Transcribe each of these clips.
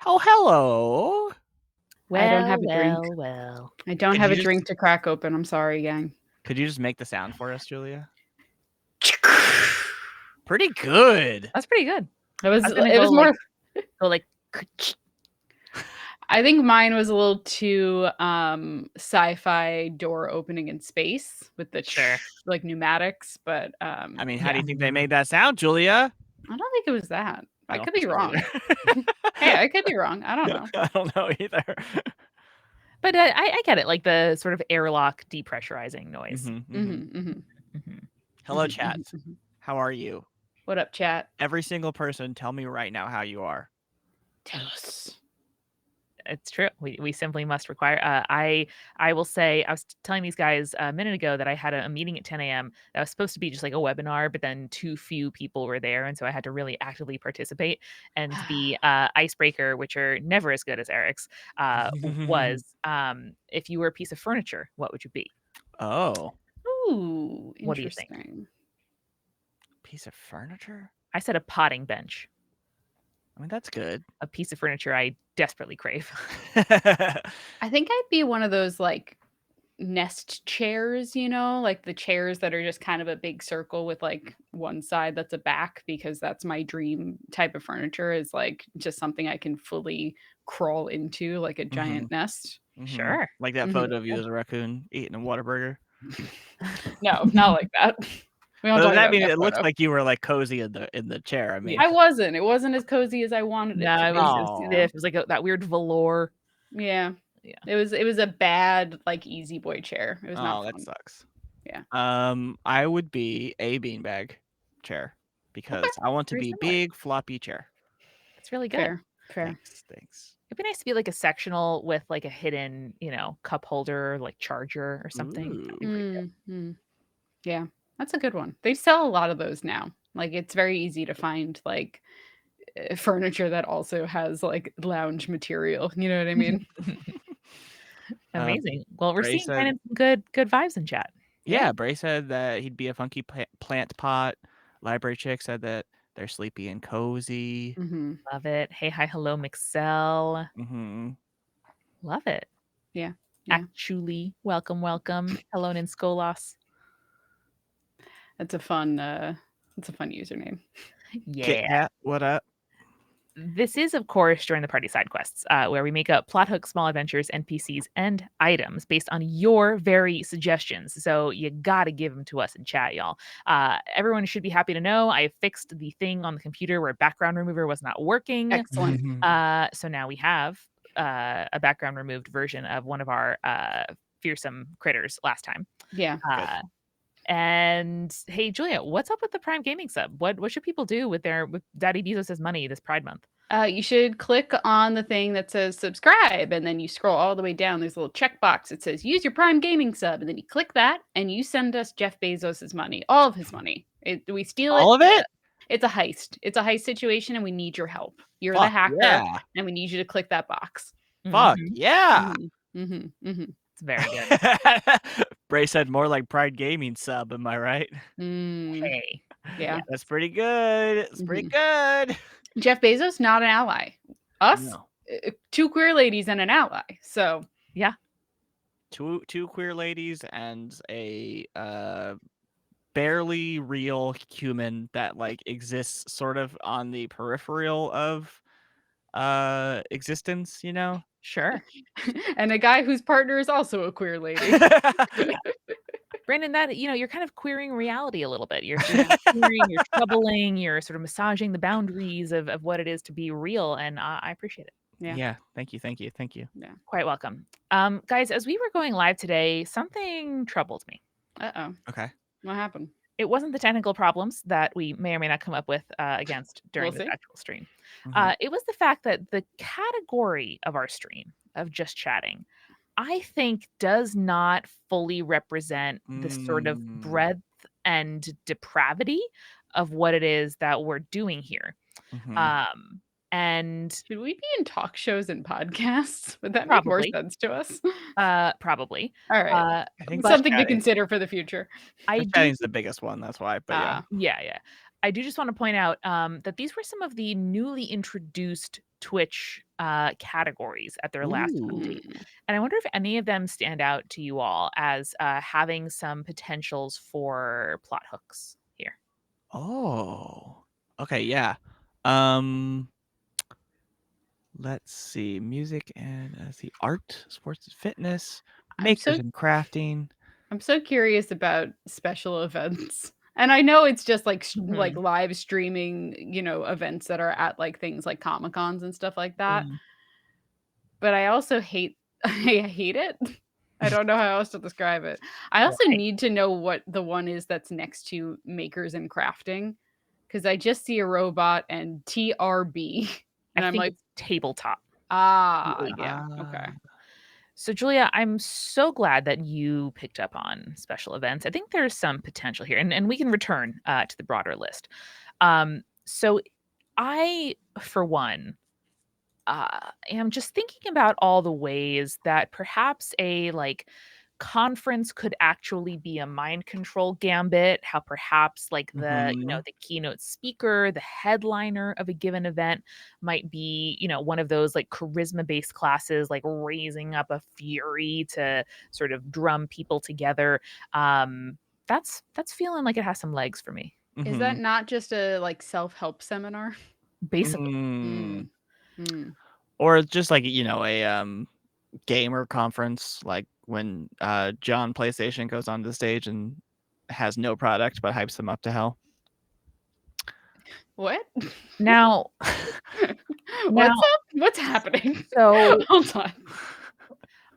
Oh, hello. I don't have Well, a drink. well. I don't Could have you a just- drink to crack open. I'm sorry, gang. Could you just make the sound for us, Julia? Pretty good. That's pretty good. It was I was gonna it go was like, more. go like, I think mine was a little too sci-fi door opening in space with the Sure. like pneumatics, but I mean, how Yeah. do you think they made that sound, Julia? I don't think it was that. I don't could be think so wrong. either. Hey, I could be wrong. I don't know. I don't know either. but I get it, like the sort of airlock depressurizing noise. Hello, chat. How are you? What up, chat? Every single person, tell me right now how you are. Tell us. It's true. We simply must require. I will say, I was telling these guys a minute ago that I had a meeting at 10 a.m. that was supposed to be just like a webinar, but then too few people were there, and so I had to really actively participate. And the icebreaker, which are never as good as Eric's, was if you were a piece of furniture, what would you be? Oh, Ooh, What do you think? interesting. piece of furniture? I said a potting bench, I mean, that's good. a piece of furniture I desperately crave. I think I'd be one of those like nest chairs, like the chairs that are just kind of a big circle with like one side that's a back, because that's my dream type of furniture, is like just something I can fully crawl into like a giant nest. Sure. Like that photo of you as a raccoon eating a Whataburger. No, not like that. We don't But talk does that about mean that it looks photo. like you were like cozy in the chair? I mean, I wasn't. It wasn't as cozy as I wanted it No, to it be. was Aw. stiff. It was like that weird velour. Yeah. Yeah. It was a bad like easy boy chair. It was not oh, that fun. sucks. Yeah. I would be a beanbag chair because I want to Very be similar. big floppy chair. It's really good. Fair. Thanks. It'd be nice to be like a sectional with like a hidden, cup holder, like charger or something. Ooh. That'd be pretty good. Mm. Yeah, that's a good one. They sell a lot of those now. Like it's very easy to find like furniture that also has like lounge material. You know what I mean? Amazing. Well, we're Bray seeing said- kind of good vibes in chat. Yeah, Bray said that he'd be a funky plant pot. Library Chick said that they're sleepy and cozy. Mm-hmm. Love it. Hey, hi, hello, Mixel. Love it. Yeah. Actually, welcome. Hello, Ninskolas. That's a fun username. Yeah. Kit Kat, what up? This is, of course, during the party side quests, where we make up plot hooks, small adventures, NPCs, and items based on your very suggestions. So you gotta give them to us in chat, y'all. Everyone should be happy to know I have fixed the thing on the computer where background remover was not working. Excellent. So now we have a background removed version of one of our fearsome critters last time. Yeah. And hey, Julia, what's up with the Prime Gaming sub? What should people do with Daddy Bezos' money this Pride Month? You should click on the thing that says subscribe, and then you scroll all the way down. There's a little checkbox that says use your Prime Gaming sub, and then you click that, and you send us Jeff Bezos' money, all of his money. We steal it. All of it? It's a heist. It's a heist situation, and we need your help. You're the hacker, and we need you to click that box. Fuck yeah. It's very good. Bray said more like Pride Gaming sub, am I right? Hey. Yeah. That's pretty good. It's pretty good. Jeff Bezos, not an ally. Us, No. two queer ladies and an ally. So yeah. Two queer ladies and a barely real human that like exists sort of on the peripheral of existence, Sure. And a guy whose partner is also a queer lady. Brandon, that you're kind of queering reality a little bit. You're queering, you're troubling, you're sort of massaging the boundaries of what it is to be real, and I appreciate it. Yeah. Thank you. Yeah. Quite welcome. Guys, as we were going live today, something troubled me. Uh-oh. Okay. What happened? It wasn't the technical problems that we may or may not come up with against during the actual stream. It was the fact that the category of our stream of just chatting, I think, does not fully represent the sort of breadth and depravity of what it is that we're doing here. And should we be in talk shows and podcasts? Would that probably make more sense to us? Probably. All right. I think something to consider for the future. Chatting's the biggest one, that's why. But yeah. I do just want to point out that these were some of the newly introduced Twitch categories at their last update. Ooh. And I wonder if any of them stand out to you all as having some potentials for plot hooks here. Oh. Okay, yeah. Um let's see. Music and see art, sports and fitness, I'm makers so and crafting. I'm so curious about special events. And I know it's just like like Mhm. live streaming, events that are at like things like Comic Cons and stuff like that. Mm. But I also hate I hate it. I don't know how else to describe it. I also Why? need to know what the one is that's next to makers and crafting because I just see a robot and TRB I and I'm think like, it's tabletop. yeah, okay. Ah. So, Julia, I'm so glad that you picked up on special events. I think there's some potential here, and we can return to the broader list. So, I, for one, am just thinking about all the ways that perhaps a conference could actually be a mind control gambit, how perhaps like Mhm. the keynote speaker, the headliner of a given event might be, one of those like charisma based classes, like raising up a fury to sort of drum people together. That's feeling like it has some legs for me, Is that Mhm. not just a like self-help seminar? basically. Mm. Mm. Mm. Or just like, a gamer conference, like when John PlayStation goes on the stage and has no product but hypes them up to hell. What? Now, What's now, up? What's happening? so Hold on.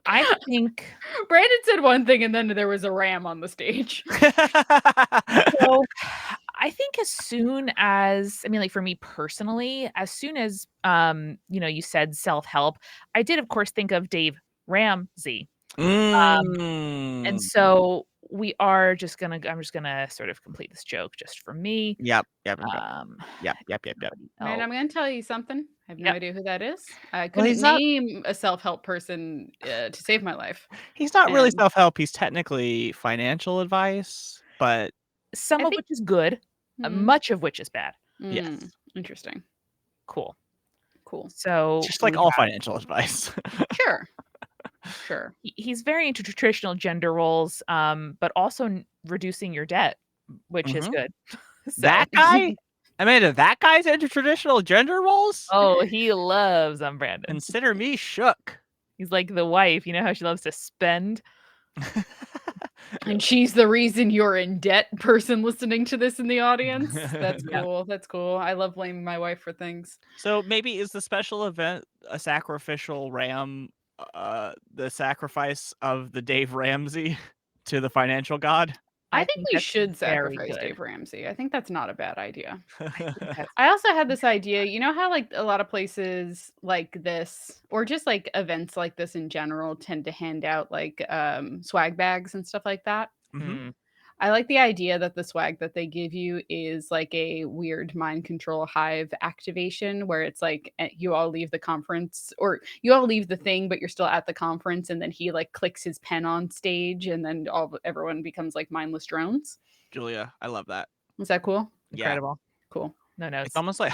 I think Brandon said one thing and then there was a ram on the stage. so. I think as soon as I mean, like for me personally, as soon as you said self-help, I did of course think of Dave Ramsey. Um, and Mm. so I'm just gonna sort of complete this joke just for me. Yep, yep, yep, Um, yep. nobody Man, else. I'm gonna tell you something. I have no Yep. idea who that is. I Well, couldn't name a self-help person to save my life. he's not really And self-help, he's technically financial advice, but Some I of think which is good, mm, much of which is bad. mm, yes, interesting. Cool. Cool. So just like we all have financial advice. Sure. Sure. he's very into traditional gender roles, but also reducing your debt, which is Mhm. good. So That guy? Amanda, that guy's into traditional gender roles? oh, he loves Brandon. Consider me shook. He's like the wife, you know how she loves to spend? And she's the reason you're in debt, person listening to this in the audience. That's Yeah. cool. That's cool. I love blaming my wife for things. So maybe is the special event a sacrificial ram, the sacrifice of the Dave Ramsey to the financial god? I I think think we that's should very sacrifice good. Dave Ramsey. I think that's not a bad idea. I think that's I also had this idea, you know how like a lot of places like this or just like events like this in general tend to hand out like swag bags and stuff like that. Mhm. mm, I like the idea that the swag that they give you is like a weird mind control hive activation where it's like you all leave the conference or you all leave the thing, but you're still at the conference, and then he like clicks his pen on stage, and then everyone becomes like mindless drones. Julia, I love that. Is that cool? Yeah. incredible. Cool. No It's notes. almost like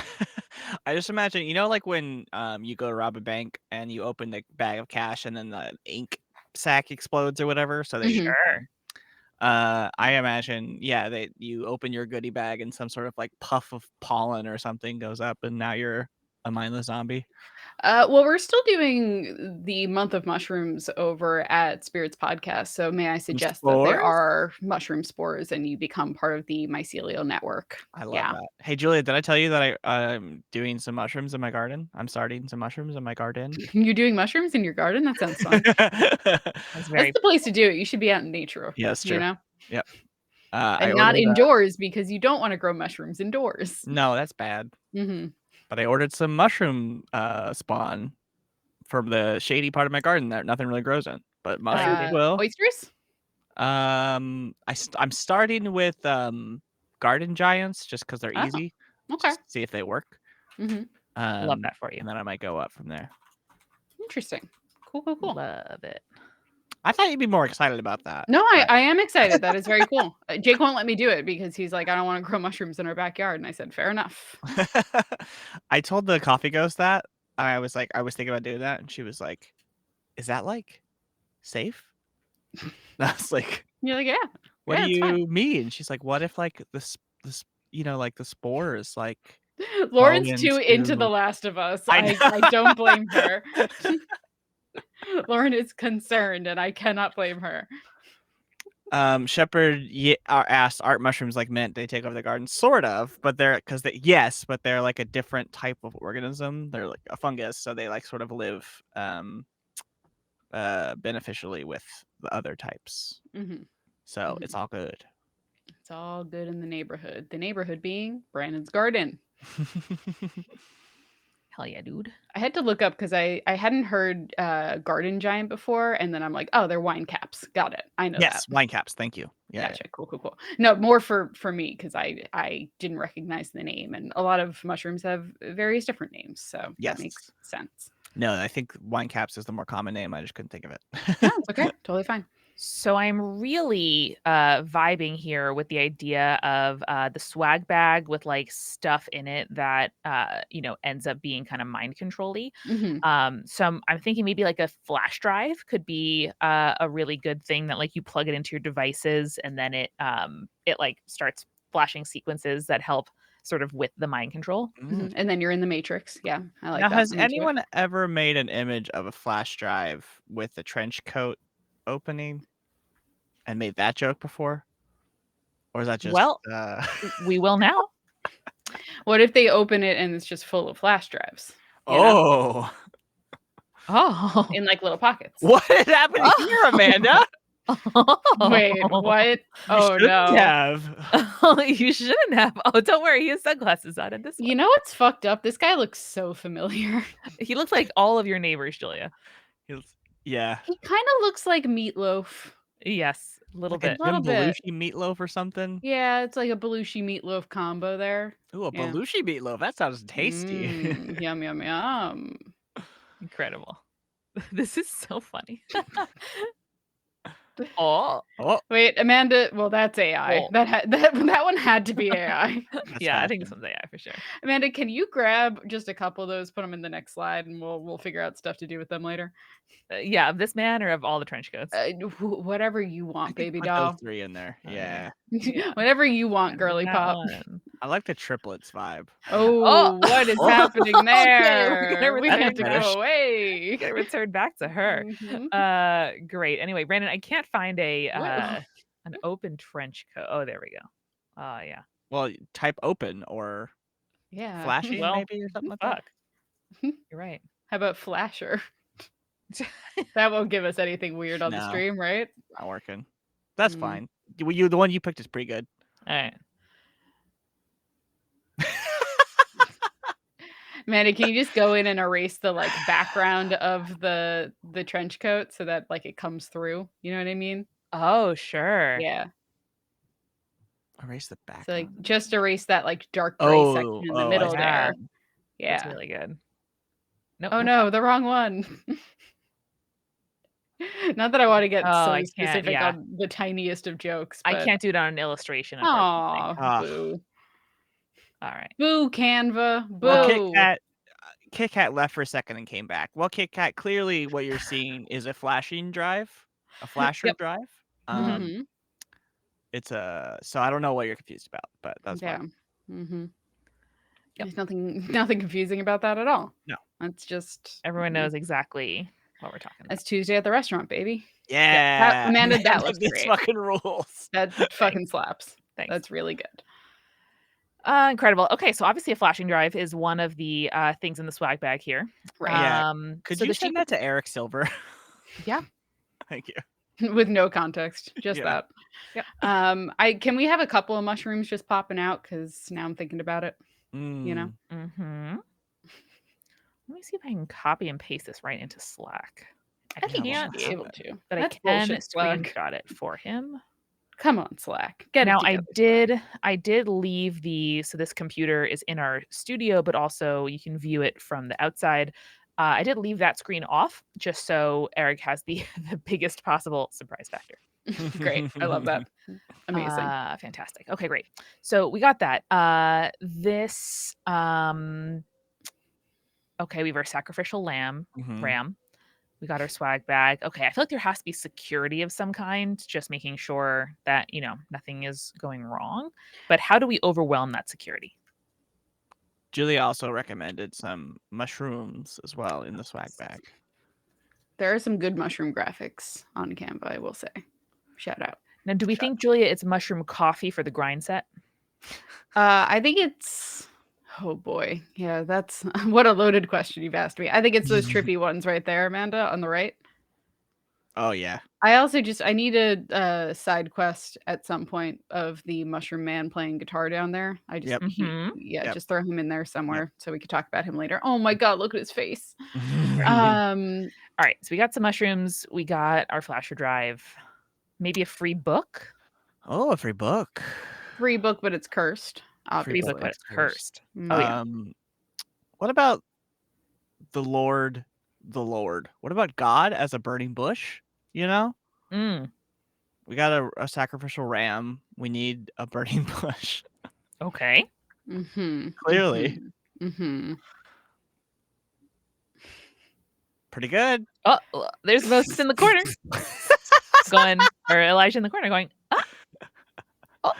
I just imagine, like when you go to rob a bank and you open the bag of cash and then the ink sack explodes or whatever, so they Hmm. Sure. I imagine, yeah, that you open your goodie bag and some sort of like puff of pollen or something goes up and now you're a mindless zombie. Well, we're still doing the month of mushrooms over at Spirits Podcast. So, may I Some suggest that there spores? are mushroom spores and you become part of the mycelial network? I love Yeah. that. Hey, Julia, did I tell you that I'm doing some mushrooms in my garden? I'm starting some mushrooms in my garden. You're doing mushrooms in your garden? That sounds fun. That's That's very the place to do it. You should be out in nature, Yeah, it's you true. know, Yep. I and not ordered indoors because you don't want to grow mushrooms indoors. no, that's bad. Hmm. But I ordered some mushroom spawn from the shady part of my garden that nothing really grows in, but mushrooms exciting. will. Oysters? I'm starting with garden giants just because they're Oh, easy, okay. just to see if they work. Hmm. Love that for you. And then I might go up from there. Interesting. Cool, cool, cool. Love it. I thought you'd be more excited about that. No, but- I am excited. That is very cool. Jake won't let me do it because he's like, I don't want to grow mushrooms in our backyard. And I said, fair enough. I told the coffee ghost that, I was thinking about doing that, and she was like, "Is that like safe?" And I was like, You're like, yeah, "What do it's fine. you mean?" She's like, "What if like this like the spores like go Lauren's too into The into." Last of Us. I I don't blame know. her. Lauren is concerned, and I cannot blame her. Shepard asked, "Art mushrooms like mint? They take over the garden?" Sort of, but but they're like a different type of organism. They're like a fungus, so they like sort of live beneficially with the other types. Mm-hmm. So it's all good. It's all good in the neighborhood. The neighborhood being Brandon's garden. Hell yeah, dude. I had to look up because I hadn't heard garden giant before, and then I'm like, oh, they're wine caps. Got it. I know Yes, that. wine caps. Thank you. Yeah. Gotcha. Cool. No, more for me because I didn't recognize the name, and a lot of mushrooms have various different names, so Yes. that makes sense. No, I think wine caps is the more common name. I just couldn't think of it. No, it's okay. Totally fine. So I'm really vibing here with the idea of the swag bag with like stuff in it that ends up being kind of mind control-y. So I'm thinking maybe like a flash drive could be a really good thing that like you plug it into your devices and then it like starts flashing sequences that help sort of with the mind control. And then you're in the Matrix. Yeah, I like Now, that. has I'm into it. anyone ever made an image of a flash drive with a trench coat opening and made that joke before? Or is that just Well, we will now. What if they open it and it's just full of flash drives? Oh. In like little pockets. What happened here, Amanda? Wait, what? Oh no. Have. You shouldn't have. Oh, don't worry. He has sunglasses on in this one. You know what's fucked up? This guy looks so familiar. He looks like all of your neighbors, Julia. Yeah. He kind of looks like Meatloaf. Yes, a little Like a bit. Jim Belushi meatloaf or something. Yeah, it's like a Belushi Meatloaf combo there. Ooh, a Belushi meatloaf. That sounds tasty. Yum. Incredible. This is so funny. Oh. Wait, Amanda. Well, that's AI. Oh. That one had to be AI. Yeah, I think this one's AI for sure. Amanda, can you grab just a couple of those, put them in the next slide, and we'll figure out stuff to do with them later? Yeah, of this man or of all the trench coats? Whatever you want, baby doll. Those 3 in there. Yeah. Whatever you want, girly pop. I like the triplets vibe. Oh, what is happening there? Okay, we have to go away. Get returned back to her. Great. Anyway, Brandon, I can't find an open trench coat. Oh, there we go. Yeah. Well, type open or flashing maybe or something like that. You're right. How about flasher? That won't give us anything weird on the stream, right? Not working. That's fine. The one you picked is pretty good. All right. Manny, can you just go in and erase the like background of the trench coat so that like it comes through? You know what I mean? Oh, sure. Yeah. Erase the background. So like just erase that like dark gray section in the middle there. Yeah. That's really good. Nope. Oh no, the wrong one. Not that I want to get so specific on the tiniest of jokes. But... I can't do it on an illustration. Aw, boo. All right. Boo, Canva. Boo. Well, Kit Kat left for a second and came back. Well, Kit Kat, clearly what you're seeing is a flashing drive, a flasher drive. It's so I don't know what you're confused about, but that's fine. There's nothing confusing about that at all. No. That's just everyone knows exactly what we're talking about. That's Tuesday at the restaurant, baby. Yeah. Amanda, that looks great. Fucking rules. That fucking slaps. Thanks. That's really good. Incredible. Okay, so obviously a flashing drive is one of the things in the swag bag here. Right. Could you send that to Eric Silver? Yeah. Thank you. With no context, just that. Yep. Can we have a couple of mushrooms just popping out? Because now I'm thinking about it. You know. Let me see if I can copy and paste this right into Slack. I can't be able to, but that's I can screenshot it for him. Come on, Slack. Get now, it together, I did leave so this computer is in our studio, but also you can view it from the outside. I did leave that screen off just so Eric has the biggest possible surprise factor. Great. I love that. Amazing. Fantastic. Okay, great. So we got that. Okay, we have our sacrificial ram. Mhm. We got our swag bag. Okay, I feel like there has to be security of some kind, just making sure that, nothing is going wrong. But how do we overwhelm that security? Julia also recommended some mushrooms as well in the swag bag. There are some good mushroom graphics on Canva, I will say. Shout out. Now, do we think, Julia, it's mushroom coffee for the grind set? I think it's oh boy. Yeah, that's what a loaded question you've asked me. I think it's those trippy ones right there, Amanda, on the right. Oh, yeah. I also I need a side quest at some point of the Mushroom Man playing guitar down there. I just Yep. Yep. just throw him in there somewhere Yep. so we could talk about him later. Oh my god, look at his face. All right, so we got some mushrooms, we got our flasher drive, maybe a free book. Oh, a free book. Free book, but it's cursed. Free book, Obviously. but it's cursed. Mm. Oh yeah. What about the Lord? The Lord. What about God as a burning bush? You know, Mm, we got a sacrificial ram. We need a burning bush. okay. Clearly, pretty good. Oh, there's Moses in the corner. Or Elijah in the corner going, ah. Oh.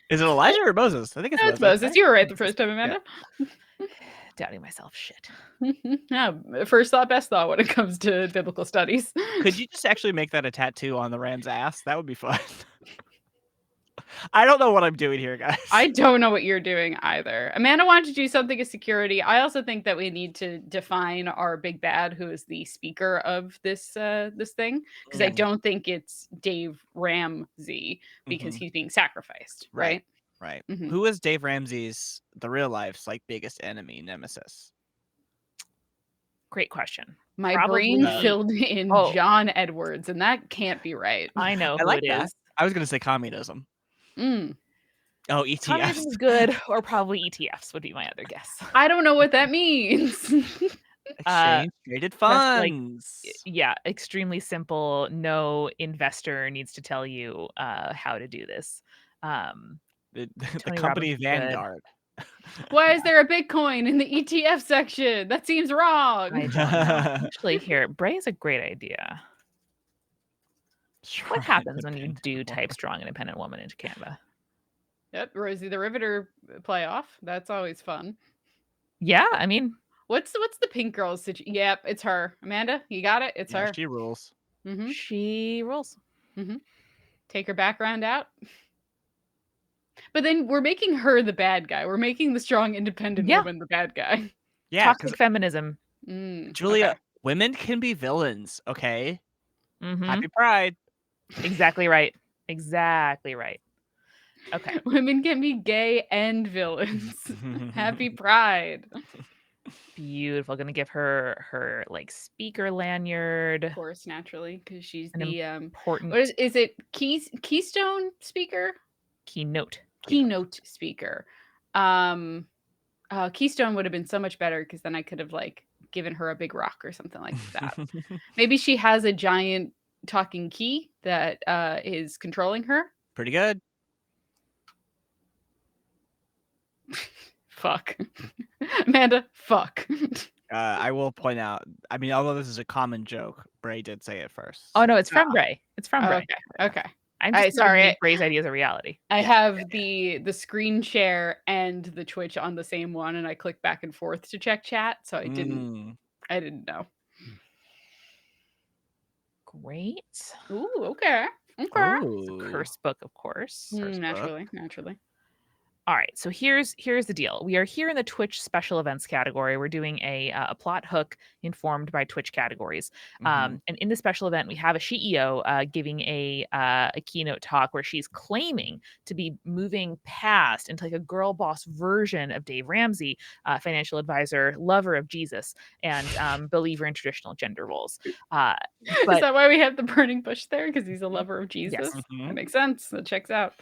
Is it Elijah or Moses? I think it's That's Moses. Moses. You were right the first time, Amanda. Doubting myself. Shit. Yeah, first thought, best thought when it comes to biblical studies. Could you just actually make that a tattoo on the ram's ass? That would be fun. I don't know what I'm doing here, guys. I don't know what you're doing either. Amanda wanted to do something of security. I also think that we need to define our big bad, who is the speaker of this this thing, because I don't think it's Dave Ramsey because he's being sacrificed, right? Right. Who is Dave Ramsey's the real life's biggest enemy, nemesis? Great question. My brain filled in John Edwards, and that can't be right. I know who like it that. is. I was going to say communism. Oh, ETFs. Communism is good, or probably ETFs would be my other guess. I don't know what that means. Exchange traded funds. Yeah, extremely simple. No investor needs to tell you how to do this. The company Vanguard. Why is there a Bitcoin in the ETF section? That seems wrong. I don't know. Actually, here, Bray is a great idea. What happens when you do type strong independent woman into Canva? Yep, Rosie the Riveter playoff. That's always fun. Yeah, I mean, what's the pink girl's situation? Yep, it's her. Amanda, you got it. It's her. She rules. She rules. Take her background out. But then we're making her the bad guy. We're making the strong independent woman the bad guy. Yeah, toxic feminism. Julia, women can be villains. Okay. Happy Pride. Exactly right. Exactly right. Okay. Women can be gay and villains. Happy Pride. Beautiful. Gonna give her speaker lanyard. Of course, naturally, because she's the important. What is it? Keystone speaker? Keynote speaker. Keystone would have been so much better because then I could have given her a big rock or something like that. Maybe she has a giant talking key that is controlling her. Pretty good. Fuck. Amanda, fuck. I will point out, I mean, although this is a common joke, Bray did say it first. Oh, no, it's from Bray. It's from Bray. Okay. I'm just sorry. Bray's idea is a reality. I have the screen share and the Twitch on the same one, and I click back and forth to check chat, so I didn't know. Great. Ooh, okay. It's a curse book, of course. Naturally. All right, so here's the deal. We are here in the Twitch special events category. We're doing a plot hook informed by Twitch categories. And in the special event, we have a CEO giving a keynote talk where she's claiming to be moving past into a girl boss version of Dave Ramsey, financial advisor, lover of Jesus, and believer in traditional gender roles. Is that why we have the burning bush there? Because he's a lover of Jesus? Yes. That makes sense. That checks out.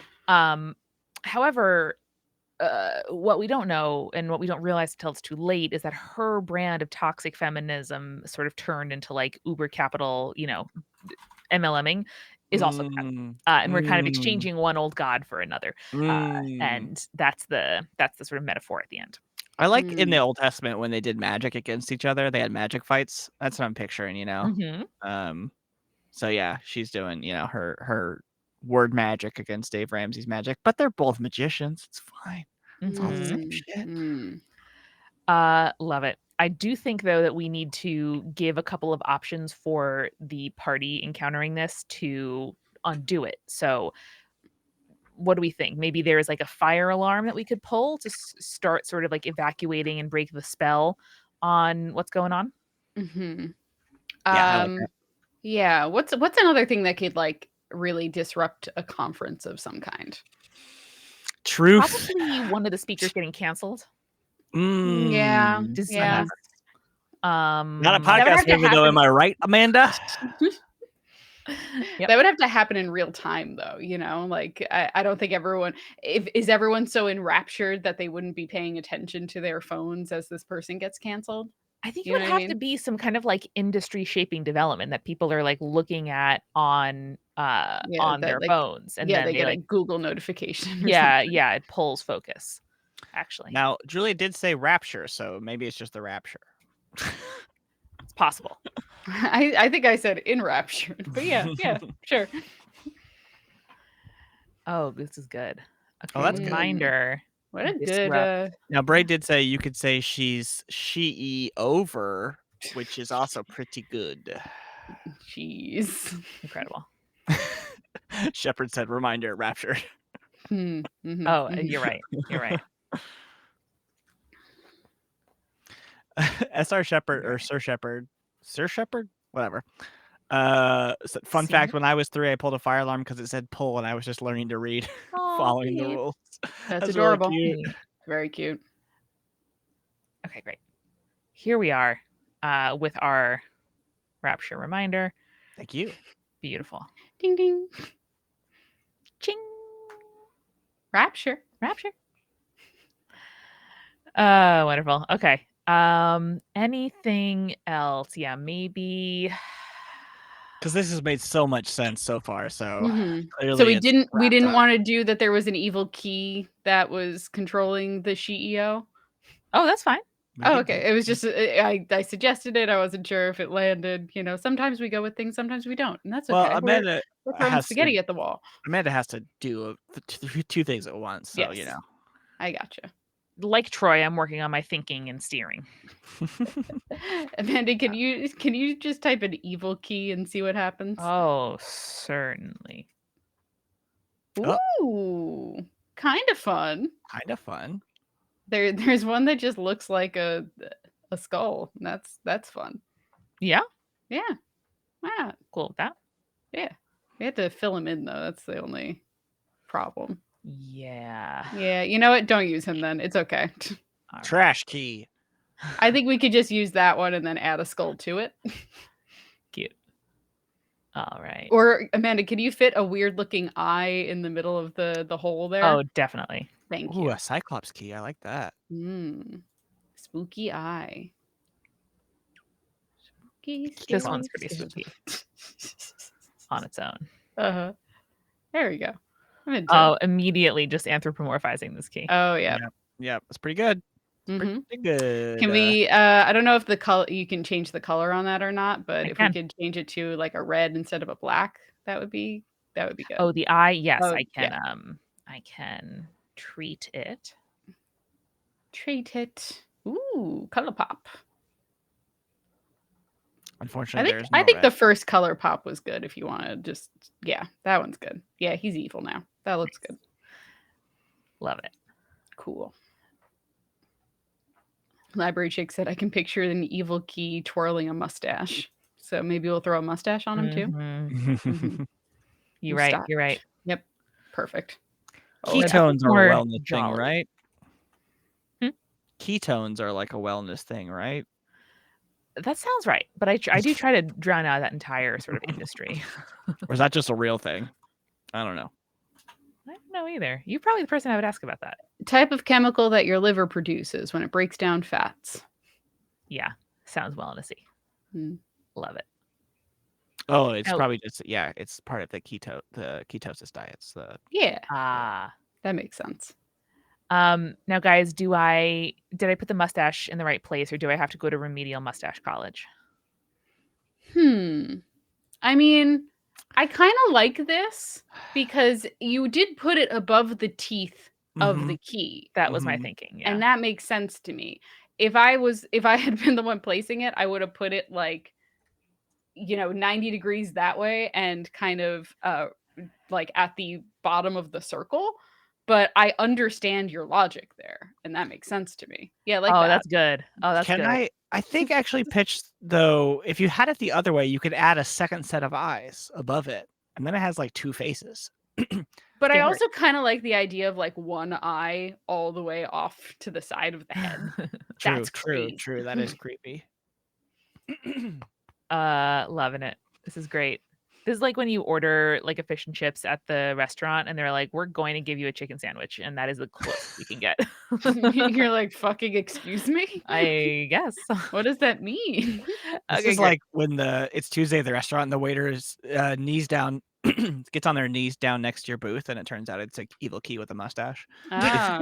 However, what we don't know and what we don't realize until it's too late is that her brand of toxic feminism sort of turned into uber capital, MLMing is also bad. And we're kind of exchanging one old god for another. And that's the sort of metaphor at the end. I like in the Old Testament when they did magic against each other, they had magic fights. That's what I'm picturing, you know? So yeah, she's doing, you know, her word magic against Dave Ramsey's magic, but they're both magicians. It's fine. It's all the same shit. Love it. I do think though that we need to give a couple of options for the party encountering this to undo it. So what do we think? Maybe there's like a fire alarm that we could pull to start sort of like evacuating and break the spell on what's going on. Yeah, I like that. yeah. What's another thing that could like really disrupt a conference of some kind? Truth. Probably one of the speakers getting canceled. Yeah, Disease. yeah. Not a That would podcast have to movie, though. Am happen. I right, Amanda? Yep. That would have to happen in real time, though. You know, like I don't think everyone is everyone so enraptured that they wouldn't be paying attention to their phones as this person gets canceled. I think it You would know what I have to mean? be some kind of like industry shaping development that people are like looking at on Yeah, that their like phones, and yeah, then they they get a like Google notification or something. yeah, it pulls focus. Actually, Now, Julia did say rapture, so maybe it's just the rapture. it's possible. I think I said enraptured, but yeah, sure. Oh, this is good. Okay, Oh, that's good. reminder. What a Disrupt. good Now, Bray did say you could say she's she over, which is also pretty good. jeez. Incredible. Shepard said, reminder, rapture. Oh, you're right. You're right. SR Shepard or Sir Shepard, whatever. Fun fact: when I was 3, I pulled a fire alarm because it said pull, and I was just learning to read, following the rules. That's really adorable. cute. Very cute. Okay, great. Here we are with our rapture reminder. Thank you. Beautiful. Ding ding. Ching. Rapture. Wonderful. Okay. Anything else? Yeah, maybe. Because this has made so much sense so far. So clearly, So we it's didn't wrapped up. want to do that. There was an evil key that was controlling the CEO. Oh, that's fine. Oh, okay. It was just I suggested it. I wasn't sure if it landed. You know, sometimes we go with things, sometimes we don't, and that's Well, okay. Amanda We're throwing has spaghetti to, at the wall. Amanda has to do two things at once. So Yes. you know. I gotcha. Like Troy, I'm working on my thinking and steering. Amanda, can you just type an evil key and see what happens? Oh, certainly. Ooh, kind of fun. Kind of fun. There's one that just looks like a skull. That's fun. Yeah. Yeah. Yeah. Cool with that. Yeah. We have to fill him in though. That's the only problem. Yeah. Yeah. You know what? Don't use him then. It's okay. Trash key. I think we could just use that one and then add a skull to it. Cute. All right. Or Amanda, can you fit a weird looking eye in the middle of the hole there? Oh, definitely. Thank Ooh, you. a Cyclops key. I like that. Spooky eye. Spooky. This one's pretty spooky on its own. There we go. Oh, immediately just anthropomorphizing this key. Oh yeah. Yeah, it's pretty good. Pretty good. Can we I don't know if the color you can change the color on that or not, but if we could change it to like a red instead of a black, that would be good. Oh, the eye, yes, Oh, I can yeah. I can treat it. Ooh, color pop. Unfortunately, I think the first color pop was good if you want to just that one's good. Yeah, he's evil now. That looks good. Love it. Cool. Library Chick said I can picture an evil key twirling a mustache. So maybe we'll throw a mustache on him too. You're right. You're right. Yep. Perfect. Ketones are a wellness jolly. thing, right? Ketones are like a wellness thing, right? That sounds right. But I do try to drown out that entire sort of industry. Or is that just a real thing? I don't know. I don't know either. You're probably the person I would ask about that. Type of chemical that your liver produces when it breaks down fats. Yeah. Sounds wellnessy. Love it. Oh, it's probably just it's part of the ketosis diets. That makes sense. Now, guys, did I put the mustache in the right place, or do I have to go to remedial mustache college? I mean, I kind of like this because you did put it above the teeth of the key. That was my thinking, yeah. And that makes sense to me. If I had been the one placing it, I would have put it like 90 degrees that way and kind of like at the bottom of the circle. But I understand your logic there, and that makes sense to me. Yeah, like Oh, that. that's good. Oh, that's Can good. I think actually pitch though, if you had it the other way, you could add a second set of eyes above it, and then it has like two faces. But I Scary. also kind of like the idea of like one eye all the way off to the side of the head. That's creepy. True. That is creepy. Loving it. This is great. This is like when you order like a fish and chips at the restaurant and they're like, we're going to give you a chicken sandwich. And that is the closest we can get. You're like, fucking excuse me? I guess. What does that mean? This is like when it's Tuesday at the restaurant and the waiter's knees down, gets on their knees down next to your booth, and it turns out it's like Evil Key with a mustache. Oh,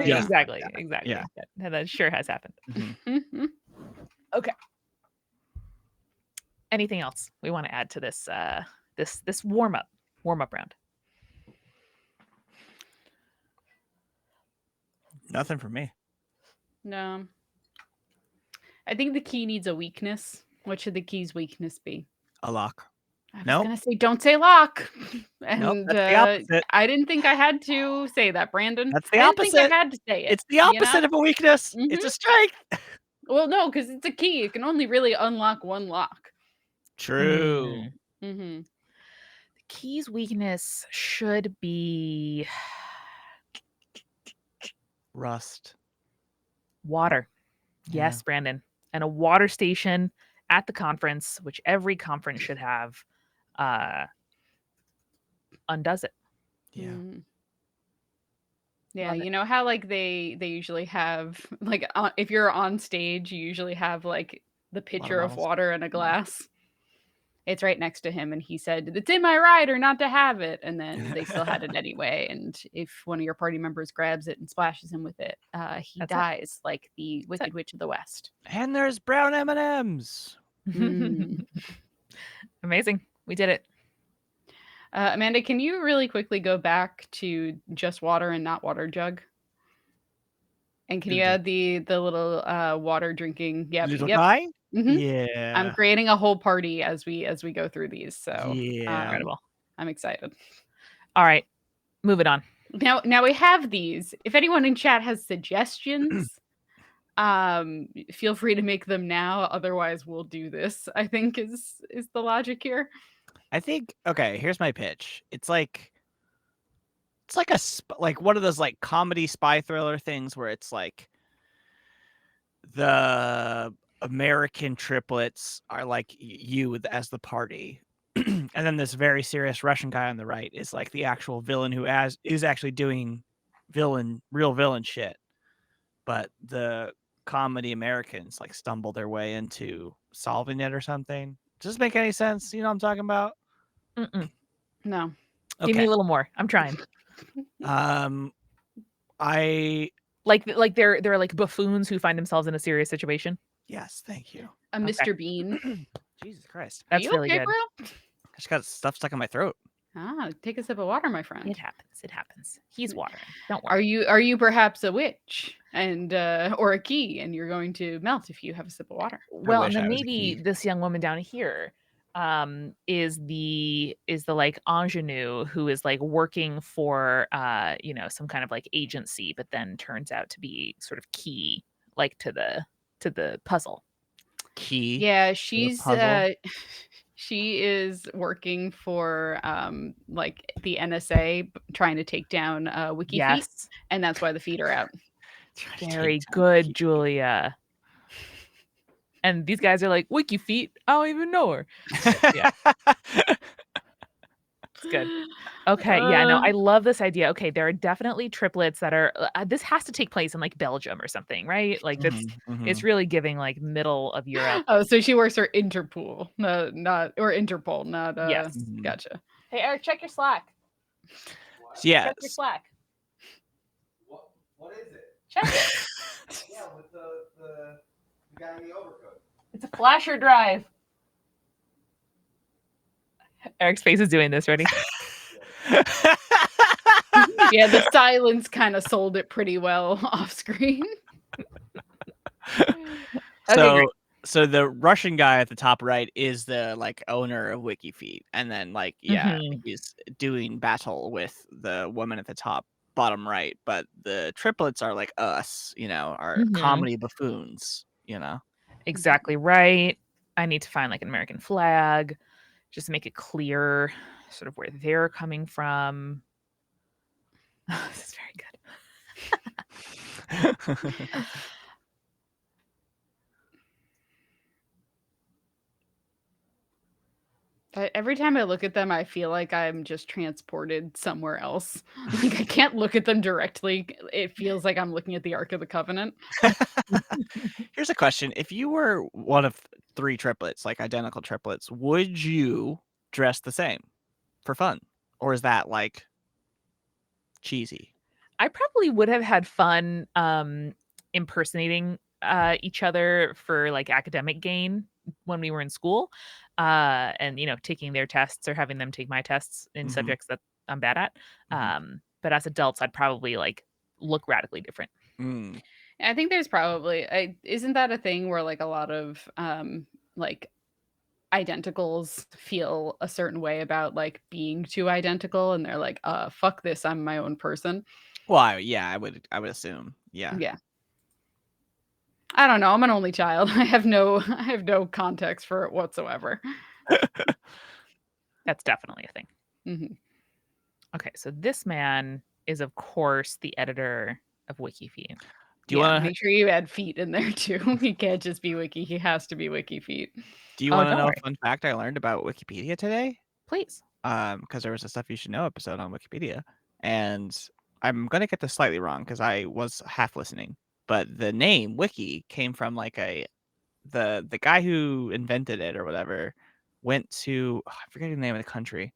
Yeah. Exactly. Yeah. That sure has happened. Mhm. Okay. Anything else we want to add to this this warm up round? Nothing for me. No. I think the key needs a weakness. What should the key's weakness be? A lock. I was Nope. gonna say don't say lock. And Nope, that's the opposite. I didn't think I had to say that, Brandon. That's the I opposite. didn't think I had to say it. It's the opposite of a weakness. It's a strength. Well, no, because it's a key. It can only really unlock one lock. True. Mm-hmm. The key's weakness should be Rust. Water. Yes, Brandon. And a water station at the conference, which every conference should have, undoes it. Yeah. Mm-hmm. Yeah, Love it. you know how like they usually have like if you're on stage, you usually have like the pitcher of bottles. water and a glass. It's right next to him, and he said, "It's in my rider not to have it," and then they still had it anyway. And if one of your party members grabs it and splashes him with it, he That's dies like the Wicked Witch of the West. And there's brown M&Ms. Amazing. We did it. Amanda, can you really quickly go back to just water and not water jug? And can you add the little water drinking? Little guy? Mm-hmm. Yeah. I'm creating a whole party as we go through these. So Incredible. I'm excited. All right. Move it on. Now we have these. If anyone in chat has suggestions, feel free to make them now. Otherwise, we'll do this. I think is the logic here. I think okay, here's my pitch. It's like like one of those like comedy spy thriller things where it's like the American triplets are like you as the party. And then this very serious Russian guy on the right is like the actual villain who is actually doing real villain shit. But the comedy Americans like stumble their way into solving it or something. Does this make any sense? You know what I'm talking about? No. Okay. Give me a little more. I'm trying. I like they're like buffoons who find themselves in a serious situation. Yes, thank you. A Mr. Bean. Jesus Christ. That's really okay, good. Bro? I just got stuff stuck in my throat. Take a sip of water, my friend. It happens. He's watering. Don't worry. Are you perhaps a witch and or a key and you're going to melt if you have a sip of water? Well, and then maybe this young woman down here is the like ingenue who is like working for some kind of like agency, but then turns out to be sort of key like to the puzzle. Key. Yeah, she's she is working for like the NSA trying to take down Wiki Feet, and that's why the feet are out. Very good, Julia. And these guys are like, Wiki Feet? I don't even know her. Yeah. It's good. Okay. Yeah, no, I love this idea. Okay, there are definitely triplets that are this has to take place in like Belgium or something, right? Like that's it's really giving like middle of Europe. Oh, so she works for Interpol, not or Interpol, not yes. Gotcha. Hey Eric, check your Slack. Yeah. Check your Slack. What is it? Check it. Yeah, with the guy in the overcoat. It's a flasher drive. Eric's face is doing this. Ready? Yeah, the silence kind of sold it pretty well off screen. So, so the Russian guy at the top right is the like owner of WikiFeet, and then like he's doing battle with the woman at the top bottom right. But the triplets are like us, are comedy buffoons, Exactly right. I need to find like an American flag, just to make it clear sort of where they're coming from. This is very good. Every time I look at them, I feel like I'm just transported somewhere else. Like I can't look at them directly. It feels like I'm looking at the Ark of the Covenant. Here's a question: if you were one of 3 triplets, like identical triplets, would you dress the same for fun, or is that like cheesy? I probably would have had fun impersonating each other for like academic gain when we were in school, and taking their tests or having them take my tests in subjects that I'm bad at. But as adults, I'd probably like look radically different. I think there's probably isn't that a thing where like a lot of like identicals feel a certain way about like being too identical, and they're like, fuck this, I'm my own person. Well, I would assume, yeah. Yeah. I don't know. I'm an only child. I have no context for it whatsoever. That's definitely a thing. Okay, so this man is, of course, the editor of WikiFeet. Do you want to make sure you add feet in there too? He can't just be Wiki. He has to be WikiFeet. Do you want to know a fun fact I learned about Wikipedia today? Please. Because there was a Stuff You Should Know episode on Wikipedia, and I'm gonna get this slightly wrong because I was half listening. But the name Wiki came from like the guy who invented it or whatever went to I forget the name of the country.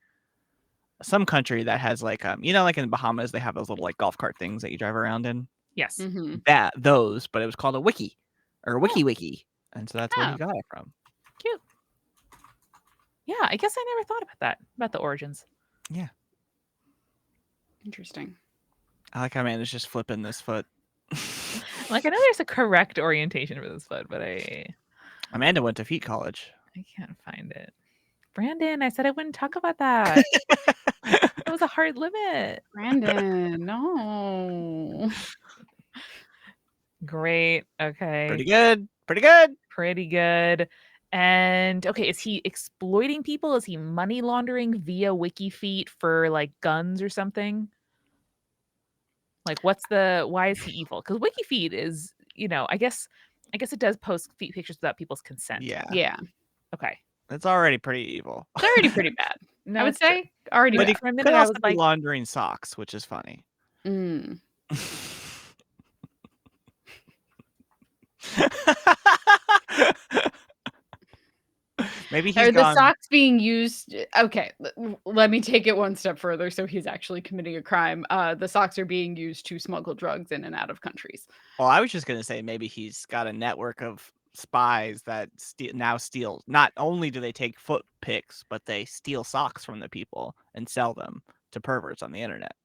Some country that has like like in the Bahamas they have those little like golf cart things that you drive around in. Yes. Those, but it was called a wiki or wiki, and so that's where he got it from. Cute. Yeah, I guess I never thought about the origins. Yeah. Interesting. I like how Amanda's just flipping this foot. Like I know there's a correct orientation for this foot, but Amanda went to feet college. I can't find it. Brandon, I said I wouldn't talk about that. That was a hard limit. Brandon, no. Great. Okay. Pretty good. And okay, is he exploiting people? Is he money laundering via WikiFeet for like guns or something? Like why is he evil? Because WikiFeet is, I guess it does post feet pictures without people's consent. Yeah. Okay. It's already pretty evil. It's already pretty bad. No, I would say already but bad. For a minute, I was like laundering socks, which is funny. Maybe he's the socks being used. Okay, let me take it one step further. So he's actually committing a crime. The socks are being used to smuggle drugs in and out of countries. Well, I was just gonna say maybe he's got a network of spies that now steal. Not only do they take foot pics, but they steal socks from the people and sell them to perverts on the internet.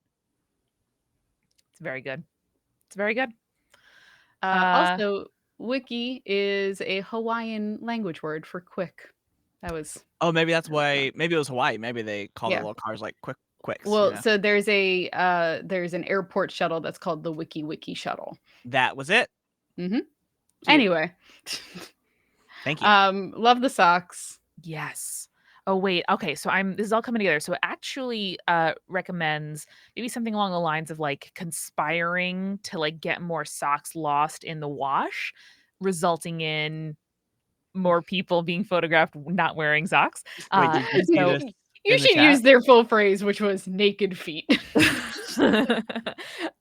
It's very good. It's very good. Also, wiki is a Hawaiian language word for quick. That was. Oh, maybe that's why. Maybe it was Hawaii. Maybe they call the little cars like quicks. Well, so there's an airport shuttle that's called the Wiki shuttle. That was it. Anyway. Thank you. Love the socks. Yes. Oh wait. Okay. So this is all coming together. So it actually recommends maybe something along the lines of like conspiring to like get more socks lost in the wash, resulting in more people being photographed not wearing socks. You should use their full phrase, which was naked feet.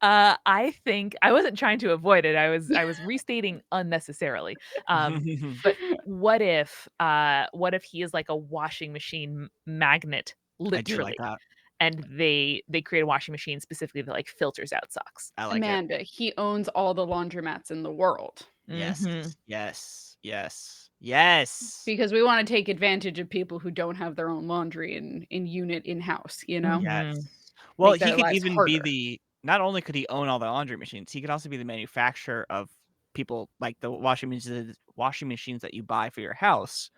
I think I wasn't trying to avoid it. I was restating unnecessarily. But what if he is like a washing machine magnet, literally? I do like that. and they create a washing machine specifically that like filters out socks. I like it. Amanda, he owns all the laundromats in the world. Yes. Mhm. Yes. Yes. Yes. Because we want to take advantage of people who don't have their own laundry in unit in-house, you know? Yes. Mhm. Well, Make he their could lives even be harder. not only could he own all the laundry machines, he could also be the manufacturer of people like the washing machines that you buy for your house.